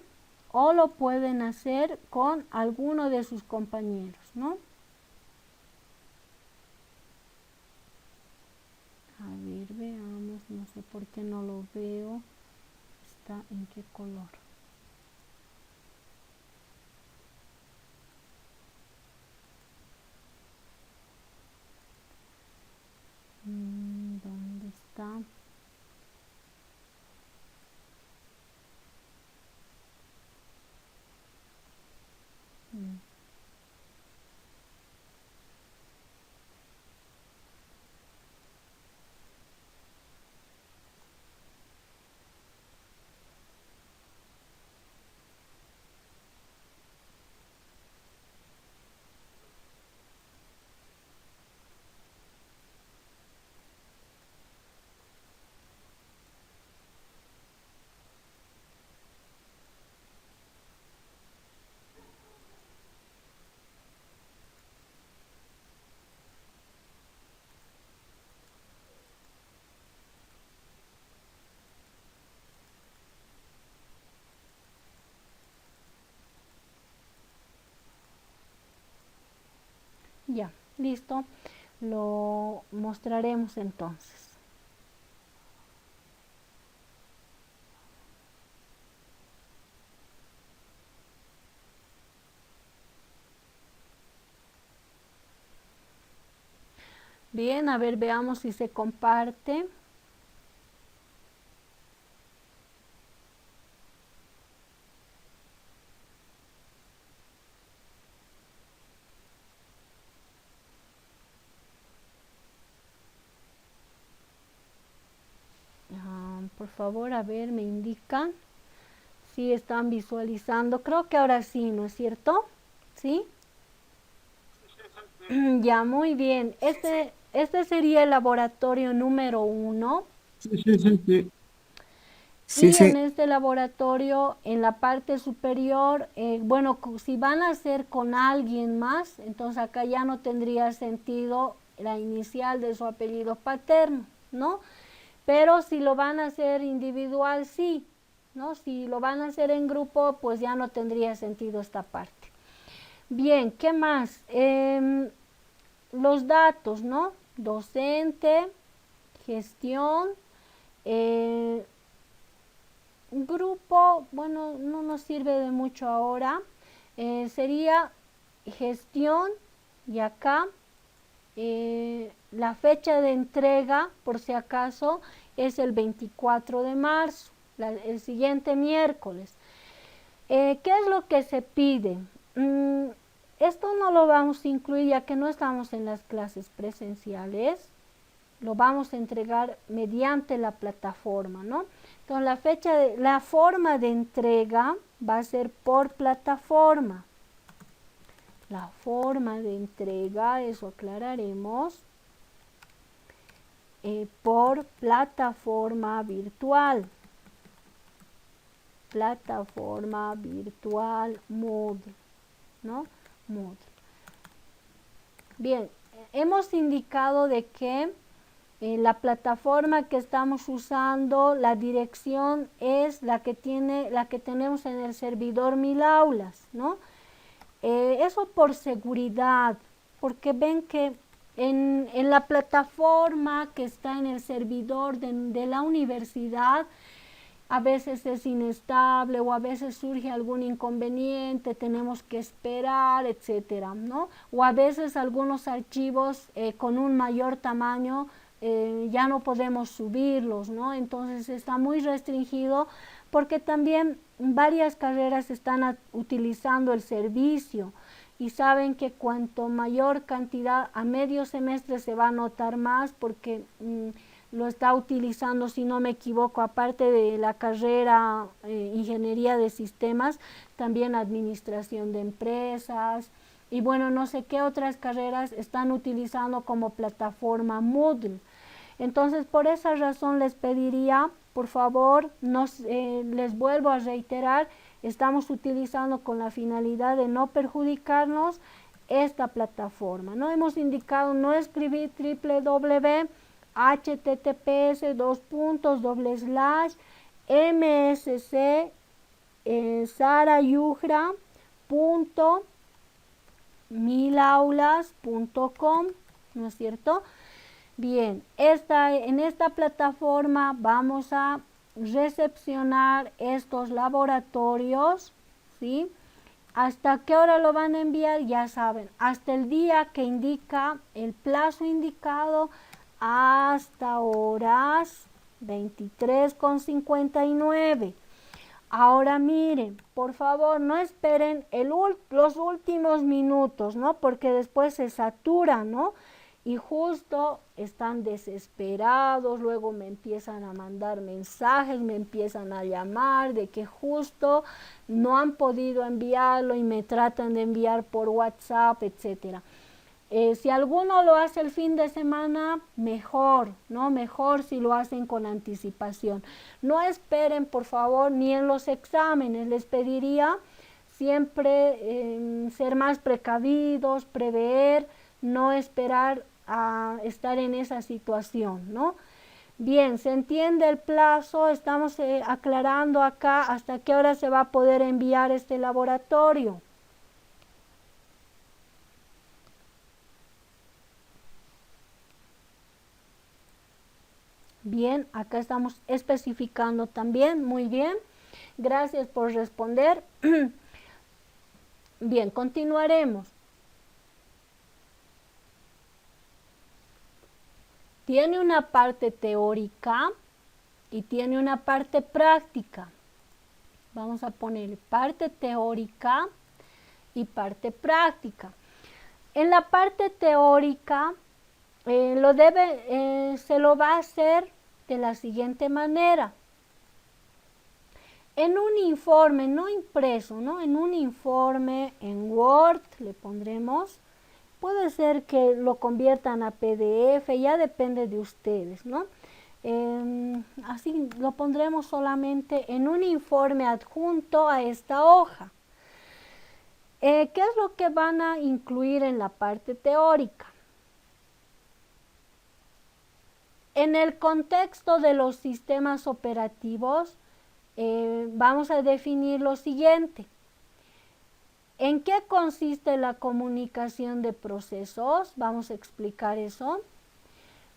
o lo pueden hacer con alguno de sus compañeros, ¿no? A ver, veamos, no sé por qué no lo veo. Está en qué color. ¿Dónde está? Ya, listo. Lo mostraremos entonces. Bien, a ver, veamos si se comparte. Por favor, a ver, me indican si están visualizando. Creo que ahora sí, ¿no es cierto? ¿Sí? Ya, muy bien. Este sería el laboratorio número 1. Sí, sí, sí, sí. Sí, Y en sí. este laboratorio, en la parte superior, bueno, si van a hacer con alguien más, entonces acá ya no tendría sentido la inicial de su apellido paterno, ¿no? Pero si lo van a hacer individual, sí, ¿no? Si lo van a hacer en grupo, pues ya no tendría sentido esta parte. Bien, ¿qué más? Los datos, ¿no? Docente, gestión, eh, grupo, bueno, no nos sirve de mucho ahora. Sería gestión y acá la fecha de entrega, por si acaso, es el 24 de marzo, el siguiente miércoles. ¿Qué es lo que se pide? Esto no lo vamos a incluir ya que no estamos en las clases presenciales. Lo vamos a entregar mediante la plataforma, ¿no? Entonces la forma de entrega va a ser por plataforma. La forma de entrega, eso aclararemos, por plataforma virtual. Plataforma virtual Moodle, ¿no? Moodle. Bien, hemos indicado de que la plataforma que estamos usando, la dirección es la que tenemos en el servidor Mil Aulas, ¿no? Eso por seguridad, porque ven que en la plataforma que está en el servidor de la universidad, a veces es inestable o a veces surge algún inconveniente, tenemos que esperar, etcétera, ¿no? O a veces algunos archivos con un mayor tamaño ya no podemos subirlos, ¿no? Entonces está muy restringido porque también varias carreras están utilizando el servicio y saben que cuanto mayor cantidad a medio semestre se va a notar más porque lo está utilizando, si no me equivoco, aparte de la carrera Ingeniería de Sistemas, también Administración de Empresas y bueno, no sé qué otras carreras están utilizando como plataforma Moodle. Entonces, por esa razón les pediría, por favor, les vuelvo a reiterar, estamos utilizando con la finalidad de no perjudicarnos esta plataforma. No hemos indicado no escribir www.https://msc sarayugra.milaulas.com, ¿no es cierto? Bien, en esta plataforma vamos a recepcionar estos laboratorios, ¿sí? ¿Hasta qué hora lo van a enviar? Ya saben, hasta el día que indica el plazo indicado, hasta horas 23:59. Ahora miren, por favor, no esperen los últimos minutos, ¿no? Porque después se satura, ¿no? Y justo están desesperados, luego me empiezan a mandar mensajes, me empiezan a llamar de que justo no han podido enviarlo y me tratan de enviar por WhatsApp, etcétera. Si alguno lo hace el fin de semana, mejor, ¿no? Mejor si lo hacen con anticipación. No esperen, por favor, ni en los exámenes. Les pediría siempre ser más precavidos, prever, no esperar a estar en esa situación, ¿no? Bien, se entiende el plazo, estamos aclarando acá hasta qué hora se va a poder enviar este laboratorio. Bien, acá estamos especificando también, muy bien, gracias por responder. Bien, continuaremos. Tiene una parte teórica y tiene una parte práctica. Vamos a poner parte teórica y parte práctica. En la parte teórica se lo va a hacer de la siguiente manera. En un informe, no impreso, ¿no? En un informe en Word le pondremos. Puede ser que lo conviertan a PDF, ya depende de ustedes, ¿no? Así lo pondremos solamente en un informe adjunto a esta hoja. ¿Qué es lo que van a incluir en la parte teórica? En el contexto de los sistemas operativos, vamos a definir lo siguiente. ¿En qué consiste la comunicación de procesos? Vamos a explicar eso.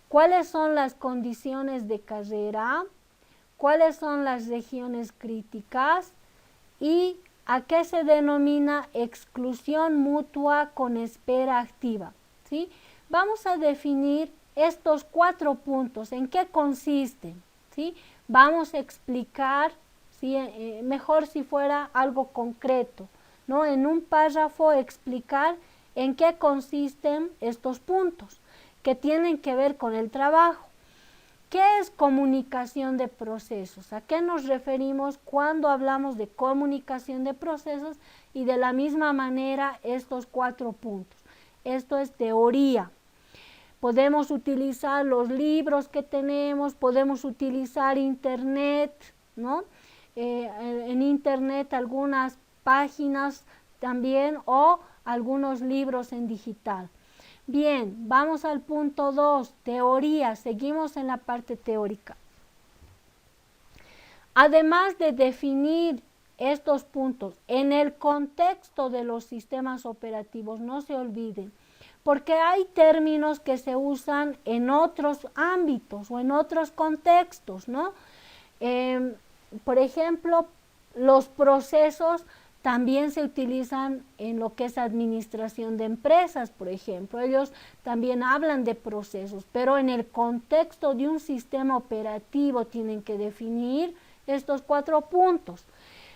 ¿Cuáles son las condiciones de carrera? ¿Cuáles son las regiones críticas? ¿Y a qué se denomina exclusión mutua con espera activa? ¿Sí? Vamos a definir estos 4 puntos. ¿En qué consisten? ¿Sí? Vamos a explicar, ¿sí? Mejor si fuera algo concreto, ¿no? En un párrafo explicar en qué consisten estos puntos que tienen que ver con el trabajo. ¿Qué es comunicación de procesos? ¿A qué nos referimos cuando hablamos de comunicación de procesos? Y de la misma manera estos 4 puntos. Esto es teoría. Podemos utilizar los libros que tenemos, podemos utilizar internet, ¿no? En internet algunas páginas también o algunos libros en digital. Bien, vamos al punto 2, teoría. Seguimos en la parte teórica. Además de definir estos puntos en el contexto de los sistemas operativos, no se olviden, porque hay términos que se usan en otros ámbitos o en otros contextos, ¿no? Por ejemplo, los procesos también se utilizan en lo que es administración de empresas, por ejemplo. Ellos también hablan de procesos, pero en el contexto de un sistema operativo tienen que definir estos 4 puntos.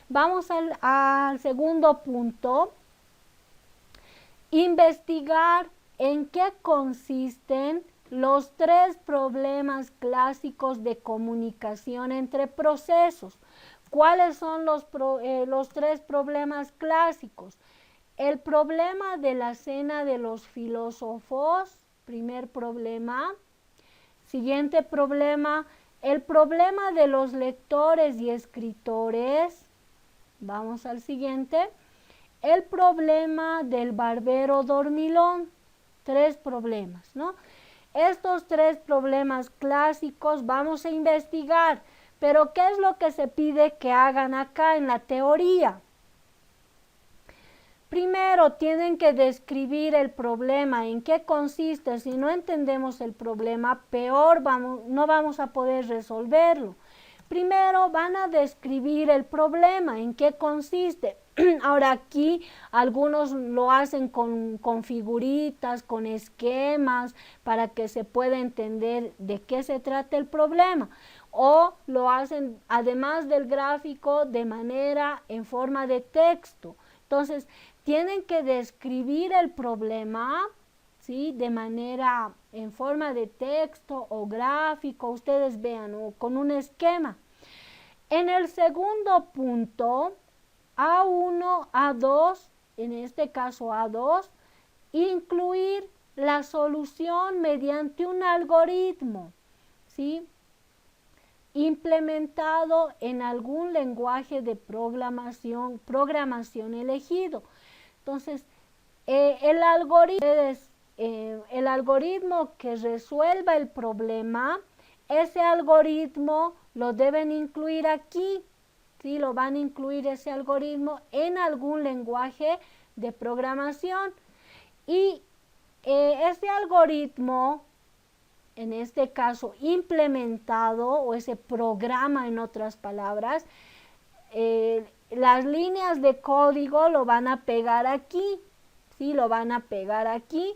Vamos al segundo punto. Investigar en qué consisten los 3 problemas clásicos de comunicación entre procesos. ¿Cuáles son los 3 problemas clásicos? El problema de la cena de los filósofos, primer problema. Siguiente problema, el problema de los lectores y escritores. Vamos al siguiente. El problema del barbero dormilón. 3 problemas, ¿no? Estos 3 problemas clásicos vamos a investigar. Pero ¿qué es lo que se pide que hagan acá en la teoría? Primero tienen que describir el problema, en qué consiste. Si no entendemos el problema, peor no vamos a poder resolverlo. Primero van a describir el problema, en qué consiste. Ahora aquí algunos lo hacen con figuritas, con esquemas, para que se pueda entender de qué se trata el problema. O lo hacen además del gráfico de manera en forma de texto. Entonces tienen que describir el problema, ¿sí? De manera en forma de texto o gráfico, ustedes vean, o con un esquema. En el segundo punto, A1, A2, en este caso A2, incluir la solución mediante un algoritmo, ¿sí? Implementado en algún lenguaje de programación elegido. Entonces, el algoritmo que resuelva el problema, ese algoritmo lo deben incluir aquí, ¿sí? Lo van a incluir ese algoritmo en algún lenguaje de programación. Y ese algoritmo, en este caso implementado, o ese programa en otras palabras, las líneas de código lo van a pegar aquí, ¿sí? Lo van a pegar aquí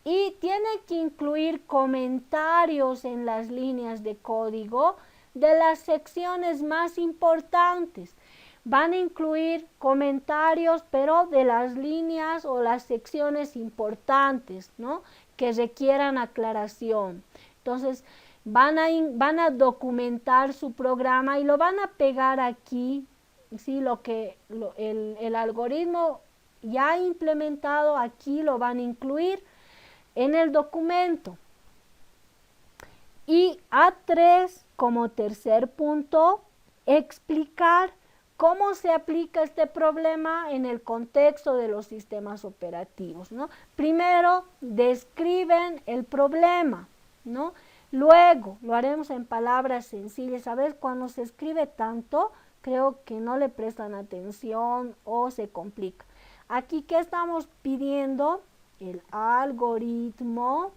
y tiene que incluir comentarios en las líneas de código de las secciones más importantes. Van a incluir comentarios, pero de las líneas o las secciones importantes, ¿no? Que requieran aclaración. Entonces, van a documentar su programa y lo van a pegar aquí, ¿sí? El algoritmo ya implementado aquí lo van a incluir en el documento. Y A3, como tercer punto, explicar cómo se aplica este problema en el contexto de los sistemas operativos, ¿no? Primero, describen el problema, ¿no? Luego, lo haremos en palabras sencillas. A veces cuando se escribe tanto, creo que no le prestan atención o se complica. Aquí, ¿qué estamos pidiendo? El algoritmo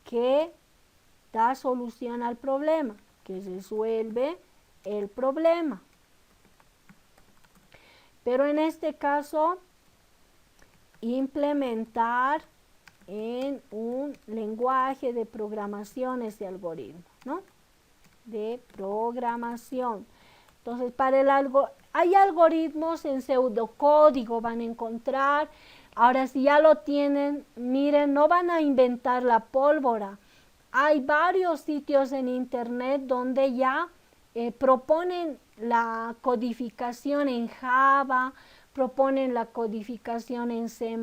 que da solución al problema, que resuelve el problema. Pero en este caso, implementar en un lenguaje de programación ese algoritmo, ¿no? De programación. Entonces, hay algoritmos en pseudocódigo, van a encontrar. Ahora, si ya lo tienen, miren, no van a inventar la pólvora. Hay varios sitios en internet donde ya proponen la codificación en Java, proponen la codificación en C++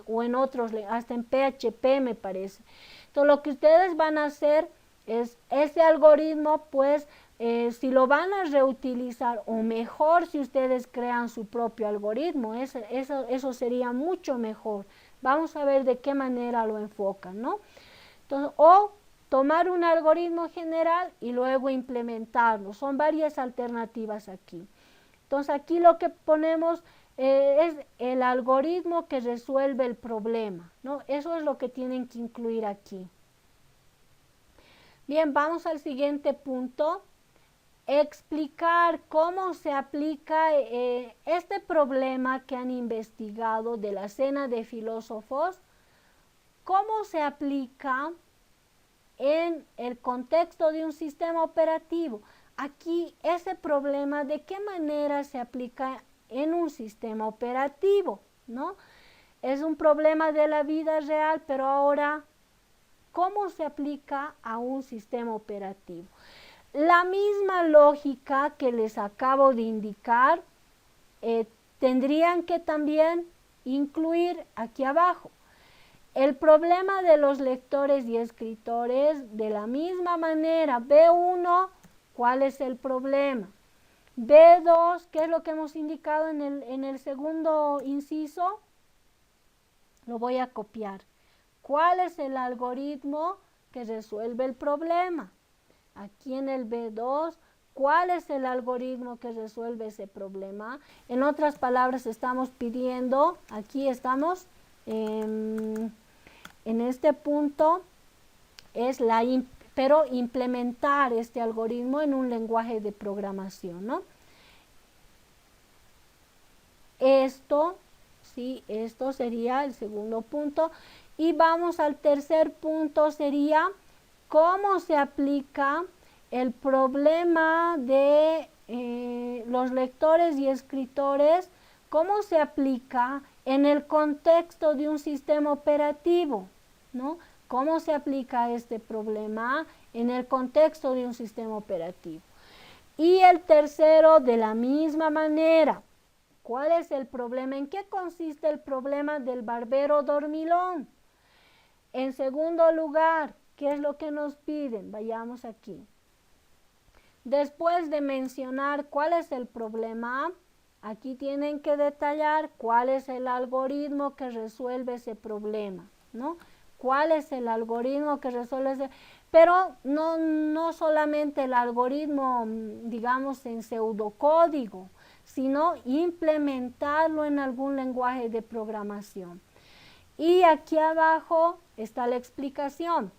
o en otros, hasta en PHP me parece. Entonces, lo que ustedes van a hacer es ese algoritmo, pues, si lo van a reutilizar, o mejor si ustedes crean su propio algoritmo, eso sería mucho mejor. Vamos a ver de qué manera lo enfocan, ¿no? Entonces, o tomar un algoritmo general y luego implementarlo. Son varias alternativas aquí. Entonces, aquí lo que ponemos es el algoritmo que resuelve el problema, ¿no? Eso es lo que tienen que incluir aquí. Bien, vamos al siguiente punto. Explicar cómo se aplica este problema que han investigado de la cena de filósofos, cómo se aplica en el contexto de un sistema operativo. Aquí ese problema, ¿de qué manera se aplica en un sistema operativo? ¿No? Es un problema de la vida real, pero ahora, ¿cómo se aplica a un sistema operativo? La misma lógica que les acabo de indicar, tendrían que también incluir aquí abajo. El problema de los lectores y escritores, de la misma manera, B1, ¿cuál es el problema? B2, ¿qué es lo que hemos indicado en el segundo inciso? Lo voy a copiar. ¿Cuál es el algoritmo que resuelve el problema? Aquí en el B2, ¿cuál es el algoritmo que resuelve ese problema? En otras palabras, estamos pidiendo, aquí estamos, en este punto, pero implementar este algoritmo en un lenguaje de programación, ¿no? Esto sería el segundo punto. Y vamos al tercer punto, sería cómo se aplica el problema de los lectores y escritores, cómo se aplica en el contexto de un sistema operativo, ¿no? ¿Cómo se aplica este problema en el contexto de un sistema operativo? Y el tercero, de la misma manera, ¿cuál es el problema? ¿En qué consiste el problema del barbero dormilón? En segundo lugar, ¿qué es lo que nos piden? Vayamos aquí. Después de mencionar cuál es el problema, aquí tienen que detallar cuál es el algoritmo que resuelve ese problema, ¿no? ¿Cuál es el algoritmo que resuelve ese? Pero no solamente el algoritmo, digamos, en pseudocódigo, sino implementarlo en algún lenguaje de programación. Y aquí abajo está la explicación.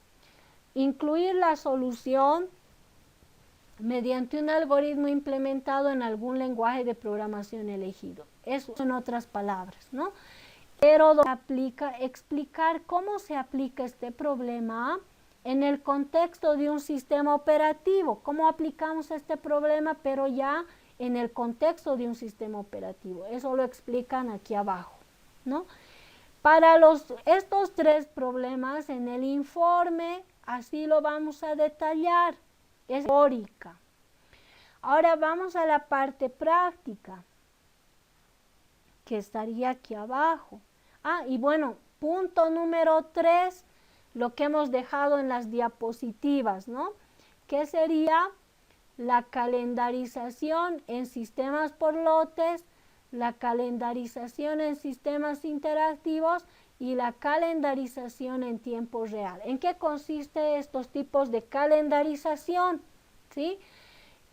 Incluir la solución mediante un algoritmo implementado en algún lenguaje de programación elegido. Eso en otras palabras, ¿no? Pero explicar cómo se aplica este problema en el contexto de un sistema operativo. ¿Cómo aplicamos este problema, pero ya en el contexto de un sistema operativo? Eso lo explican aquí abajo, ¿no? Para estos tres problemas en el informe, así lo vamos a detallar, es teórica. Ahora vamos a la parte práctica, que estaría aquí abajo. Y bueno, punto número 3, lo que hemos dejado en las diapositivas, ¿no? Que sería la calendarización en sistemas por lotes, la calendarización en sistemas interactivos y la calendarización en tiempo real. ¿En qué consiste estos tipos de calendarización? ¿Sí?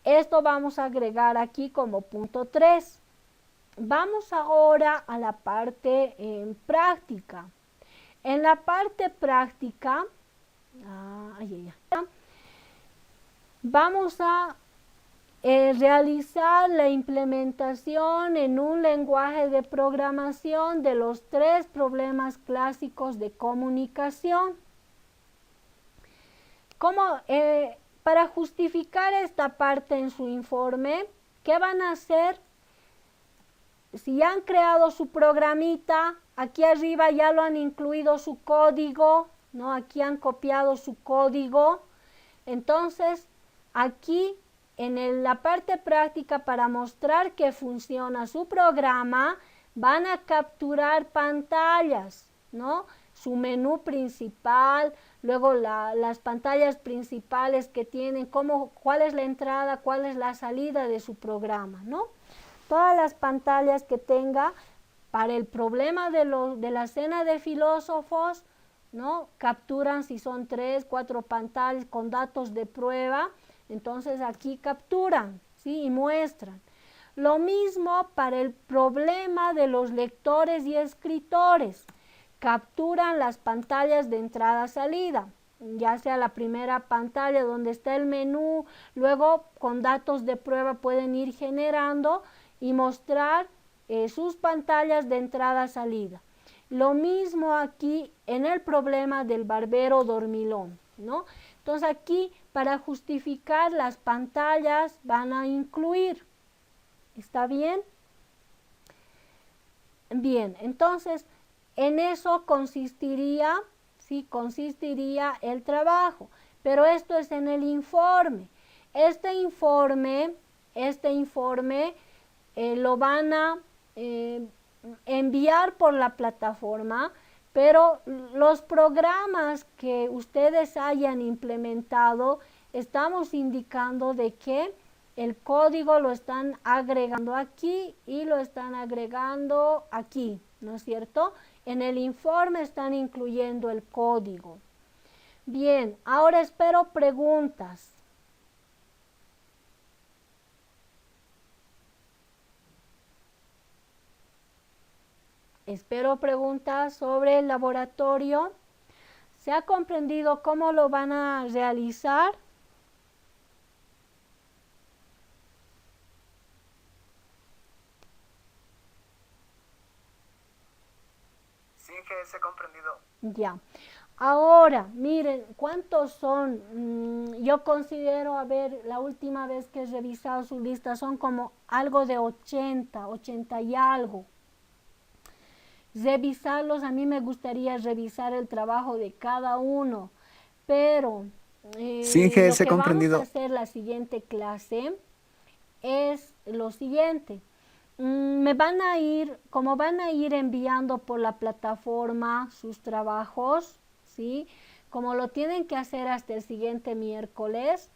Esto vamos a agregar aquí como punto 3. Vamos ahora a la parte práctica. En la parte práctica, vamos a realizar la implementación en un lenguaje de programación de los 3 problemas clásicos de comunicación. Para justificar esta parte en su informe, ¿qué van a hacer? Si han creado su programita, aquí arriba ya lo han incluido su código, ¿no? Aquí han copiado su código. Entonces, aquí en la parte práctica, para mostrar que funciona su programa, van a capturar pantallas, ¿no? Su menú principal, luego las pantallas principales que tienen, cuál es la entrada, cuál es la salida de su programa, ¿no? Todas las pantallas que tenga para el problema de la cena de filósofos, ¿no? Capturan si son 3, 4 pantallas con datos de prueba. Entonces aquí capturan, ¿sí? Y muestran. Lo mismo para el problema de los lectores y escritores. Capturan las pantallas de entrada-salida, ya sea la primera pantalla donde está el menú, luego con datos de prueba pueden ir generando y mostrar sus pantallas de entrada-salida. Lo mismo aquí en el problema del barbero dormilón, ¿no? Entonces aquí para justificar las pantallas van a incluir. ¿Está bien? Bien, entonces en eso consistiría, ¿sí? Consistiría el trabajo, pero esto es en el informe. Este informe lo van a enviar por la plataforma, pero los programas que ustedes hayan implementado, estamos indicando de que el código lo están agregando aquí y lo están agregando aquí, ¿no es cierto? En el informe están incluyendo el código. Bien, ahora espero preguntas. Espero preguntas sobre el laboratorio. ¿Se ha comprendido cómo lo van a realizar? Sí, que se ha comprendido. Ya. Ahora, miren, ¿cuántos son? Yo considero, a ver, la última vez que he revisado su lista son como algo de 80 y algo. Revisarlos, a mí me gustaría revisar el trabajo de cada uno, pero Sí, que lo se ha que vamos a comprendido. hacer la siguiente clase es lo siguiente. Como van a ir enviando por la plataforma sus trabajos, ¿sí? Como lo tienen que hacer hasta el siguiente miércoles,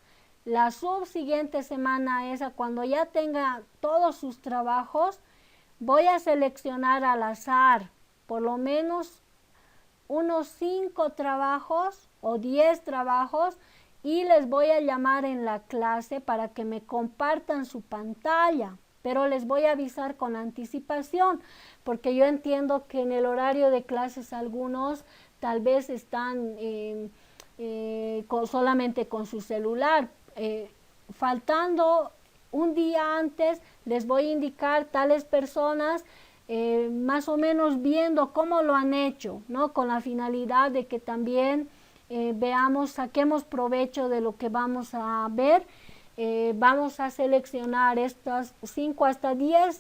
la subsiguiente semana esa, cuando ya tenga todos sus trabajos, voy a seleccionar al azar por lo menos unos 5 trabajos o 10 trabajos y les voy a llamar en la clase para que me compartan su pantalla, pero les voy a avisar con anticipación, porque yo entiendo que en el horario de clases algunos tal vez están solamente con su celular. Faltando un día antes les voy a indicar tales personas, más o menos viendo cómo lo han hecho, ¿no? Con la finalidad de que también veamos, saquemos provecho de lo que vamos a ver. Vamos a seleccionar estas 5 hasta 10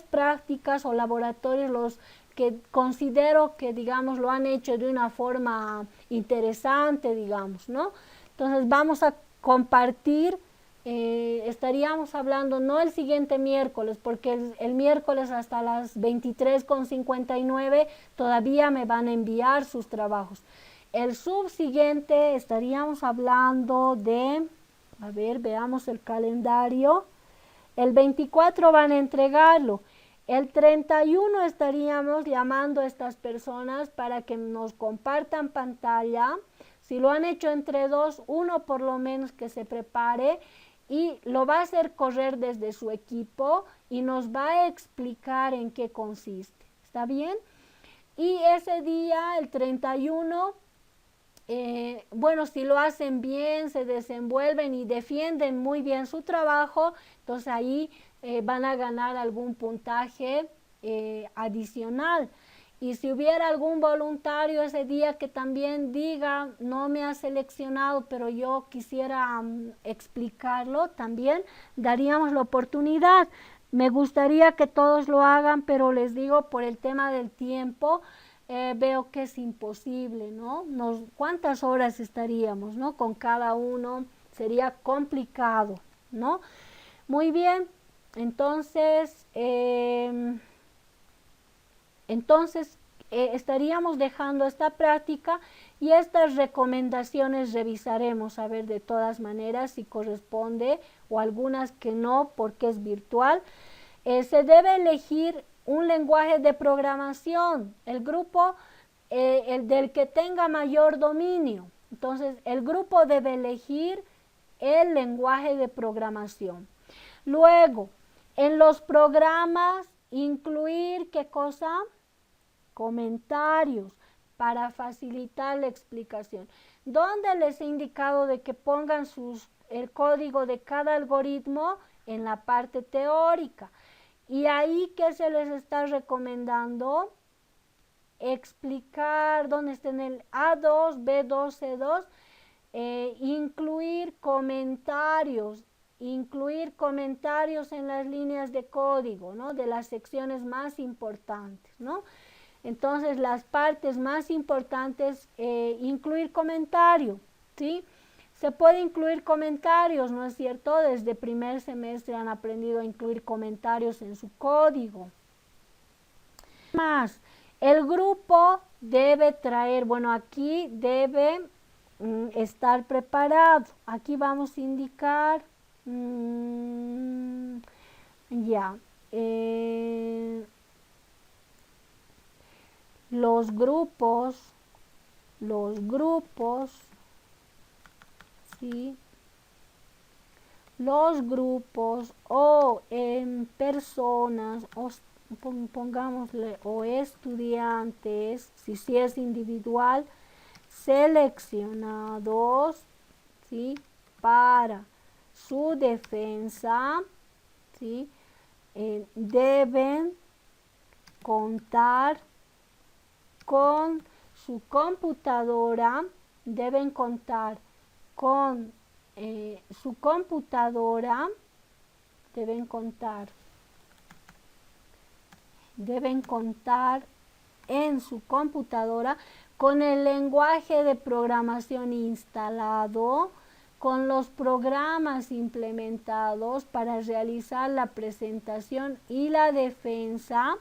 prácticas o laboratorios, los que considero que, digamos, lo han hecho de una forma interesante, digamos, ¿no? Entonces vamos a compartir. Estaríamos hablando no el siguiente miércoles, porque el miércoles hasta las 23:59 todavía me van a enviar sus trabajos. El subsiguiente estaríamos hablando de, a ver, veamos el calendario. El 24 van a entregarlo. El 31 estaríamos llamando a estas personas para que nos compartan pantalla. Si lo han hecho entre dos, uno por lo menos que se prepare y lo va a hacer correr desde su equipo y nos va a explicar en qué consiste. ¿Está bien? Y ese día, el 31, bueno, si lo hacen bien, se desenvuelven y defienden muy bien su trabajo, entonces ahí van a ganar algún puntaje adicional. Y si hubiera algún voluntario ese día que también diga, no me ha seleccionado, pero yo quisiera explicarlo, también daríamos la oportunidad. Me gustaría que todos lo hagan, pero les digo, por el tema del tiempo, veo que es imposible, ¿no? ¿Cuántas horas estaríamos, ¿no? Con cada uno sería complicado, ¿no? Muy bien, entonces, estaríamos dejando esta práctica y estas recomendaciones revisaremos a ver de todas maneras si corresponde o algunas que no porque es virtual. Se debe elegir un lenguaje de programación, el grupo el del que tenga mayor dominio. Entonces el grupo debe elegir el lenguaje de programación. Luego, En los programas, incluir, ¿qué cosa? Comentarios para facilitar la explicación. ¿Dónde les he indicado de que pongan el código de cada algoritmo? En la parte teórica. Y ahí, ¿qué se les está recomendando? Explicar dónde está en el A2, B2, C2, incluir comentarios en las líneas de código, ¿no? De las secciones más importantes, ¿no? Entonces, las partes más importantes, incluir comentario, ¿sí? Se puede incluir comentarios, ¿no es cierto? Desde primer semestre han aprendido a incluir comentarios en su código. Más, el grupo debe traer, bueno, aquí debe estar preparado. Aquí vamos a indicar, ya, los grupos, ¿sí? Los grupos o en personas, o pongámosle, o estudiantes, si es individual, seleccionados, ¿sí? Para su defensa, ¿sí? Deben contar con su computadora, deben contar con su computadora, deben contar en su computadora con el lenguaje de programación instalado, con los programas implementados para realizar la presentación y la defensa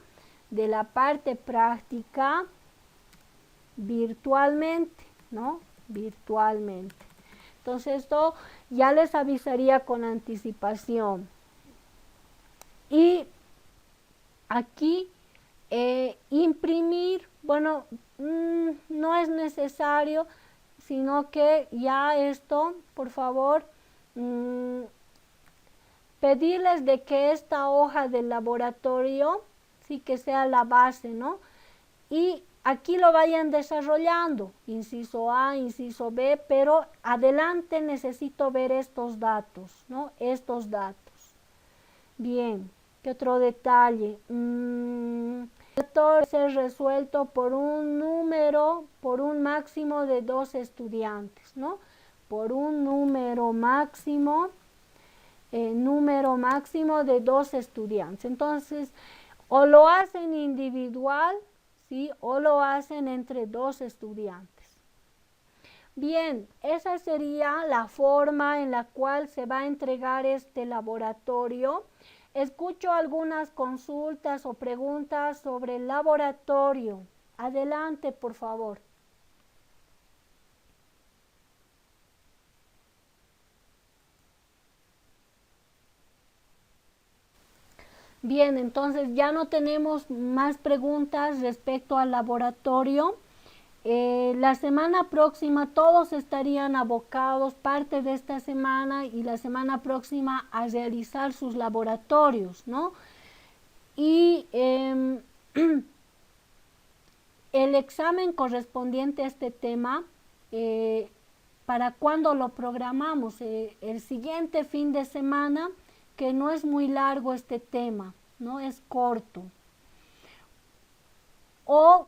de la parte práctica virtualmente, ¿no? Virtualmente. Entonces esto ya les avisaría con anticipación. Y aquí imprimir, bueno, no es necesario, sino que ya esto, por favor, pedirles de que esta hoja del laboratorio, sí, que sea la base, ¿no? Y aquí lo vayan desarrollando, inciso A, inciso B, pero adelante necesito ver estos datos, ¿no? Estos datos. Bien, ¿qué otro detalle? El ser resuelto por un número, por un máximo de 2 estudiantes, ¿no? Por un número máximo de 2 estudiantes. Entonces, o lo hacen individual, ¿sí? O lo hacen entre 2 estudiantes. Bien, esa sería la forma en la cual se va a entregar este laboratorio. Escucho algunas consultas o preguntas sobre el laboratorio. Adelante, por favor. Bien, entonces ya no tenemos más preguntas respecto al laboratorio. La semana próxima todos estarían abocados, parte de esta semana y la semana próxima, a realizar sus laboratorios, ¿no? Y el examen correspondiente a este tema, ¿para cuándo lo programamos? El siguiente fin de semana, que no es muy largo este tema, no es corto. O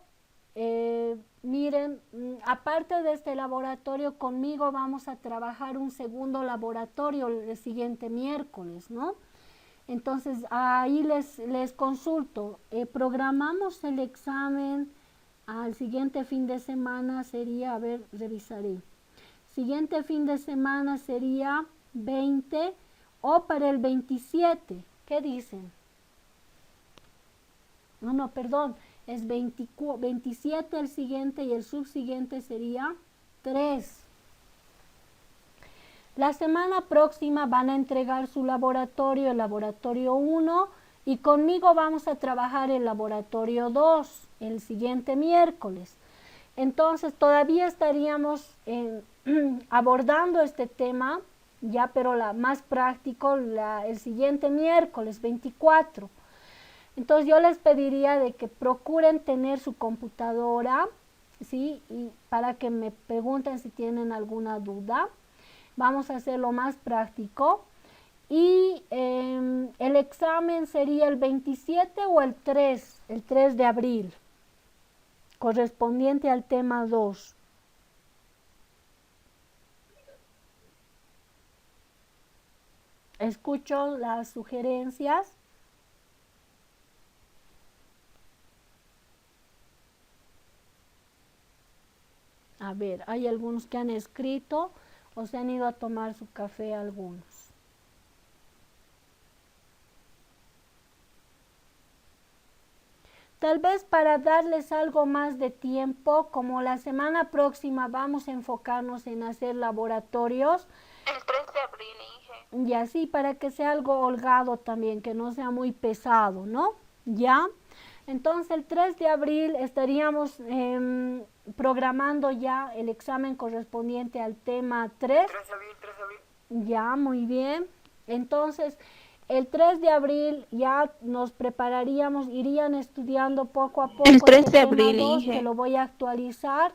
miren, aparte de este laboratorio, conmigo vamos a trabajar un segundo laboratorio el siguiente miércoles, ¿no? Entonces ahí les consulto, programamos el examen al siguiente fin de semana, sería, a ver, revisaré. Siguiente fin de semana sería 20 o para el 27, ¿qué dicen? No, perdón, es 27 el siguiente y el subsiguiente sería 3. La semana próxima van a entregar su laboratorio, el laboratorio 1, y conmigo vamos a trabajar el laboratorio 2, el siguiente miércoles. Entonces todavía estaríamos abordando este tema ya, pero la más práctico el siguiente miércoles 24. Entonces yo les pediría de que procuren tener su computadora, ¿sí? Y para que me pregunten si tienen alguna duda. Vamos a hacerlo más práctico. Y el examen sería el 27 o el 3 de abril, correspondiente al tema 2. Escucho las sugerencias. A ver, hay algunos que han escrito o se han ido a tomar su café algunos. Tal vez para darles algo más de tiempo, como la semana próxima vamos a enfocarnos en hacer laboratorios. El 3 de abril, Inge. Y así para que sea algo holgado también, que no sea muy pesado, ¿no? ¿Ya? Entonces el 3 de abril estaríamos programando ya el examen correspondiente al tema 3. 3 de abril, 3 de abril. Ya, muy bien. Entonces, el 3 de abril ya nos prepararíamos, irían estudiando poco a poco El 3 este de tema abril, 2, Inge. que lo voy a actualizar,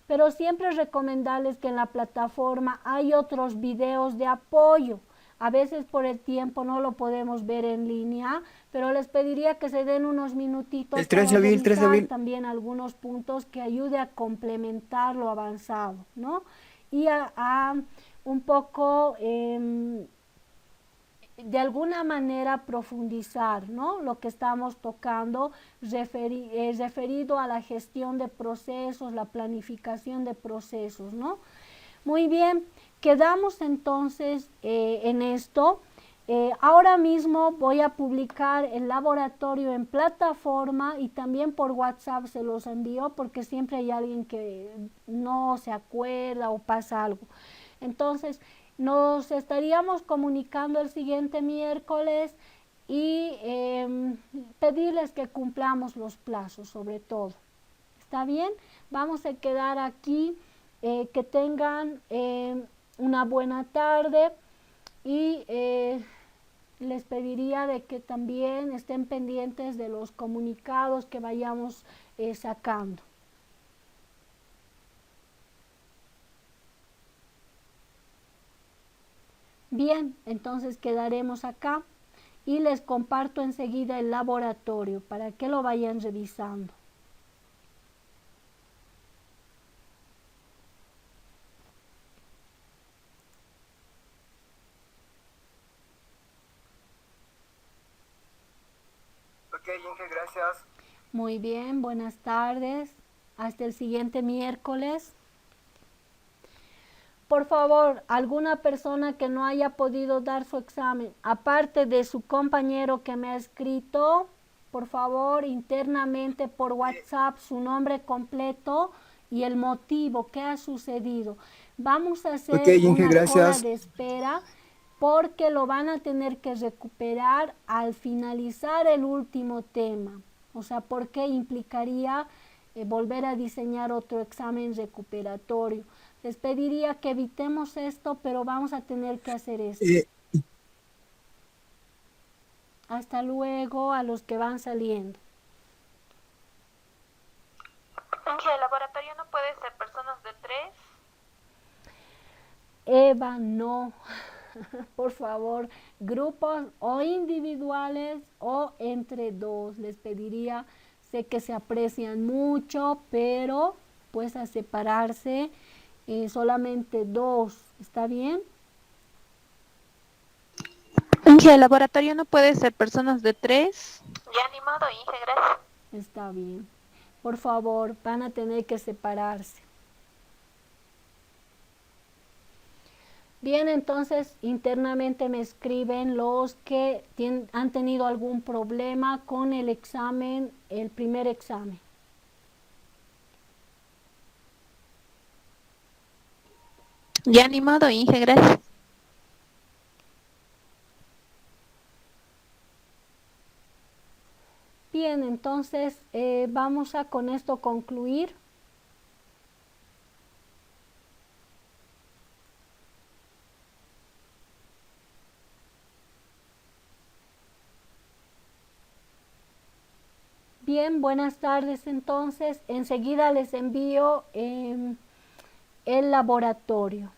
pero siempre recomendarles que en la plataforma hay otros videos de apoyo. A veces por el tiempo no lo podemos ver en línea, pero les pediría que se den unos minutitos El 3 de para abril, 3 de revisar abril. también algunos puntos que ayude a complementar lo avanzado, ¿no? Y a un poco de alguna manera profundizar, ¿no? Lo que estamos tocando referido a la gestión de procesos, la planificación de procesos, ¿no? Muy bien, quedamos entonces en esto. Ahora mismo voy a publicar el laboratorio en plataforma y también por WhatsApp se los envío porque siempre hay alguien que no se acuerda o pasa algo. Entonces, nos estaríamos comunicando el siguiente miércoles y pedirles que cumplamos los plazos sobre todo. ¿Está bien? Vamos a quedar aquí. Que tengan una buena tarde y les pediría de que también estén pendientes de los comunicados que vayamos sacando. Bien, entonces quedaremos acá y les comparto enseguida el laboratorio para que lo vayan revisando. Ok, Inge, gracias. Muy bien, buenas tardes. Hasta el siguiente miércoles. Por favor, alguna persona que no haya podido dar su examen, aparte de su compañero que me ha escrito, por favor, internamente por WhatsApp, su nombre completo y el motivo, qué ha sucedido. Vamos a hacer Inge, una cola gracias. de espera porque lo van a tener que recuperar al finalizar el último tema. O sea, porque implicaría volver a diseñar otro examen recuperatorio. Les pediría que evitemos esto, pero vamos a tener que hacer esto. Hasta luego a los que van saliendo. Inge, ¿el laboratorio no puede ser personas de 3? Eva, no. Por favor, grupos o individuales o entre dos. Les pediría, sé que se aprecian mucho, pero pues a separarse solamente 2. ¿Está bien? Inge, ¿el laboratorio no puede ser personas de 3? Ya ni modo, Inge, gracias. Está bien. Por favor, van a tener que separarse. Bien, entonces internamente me escriben los que han tenido algún problema con el examen, el primer examen. Ya ni modo, Inge, gracias. Bien, entonces vamos a con esto concluir. Bien, buenas tardes entonces. Enseguida les envío el laboratorio.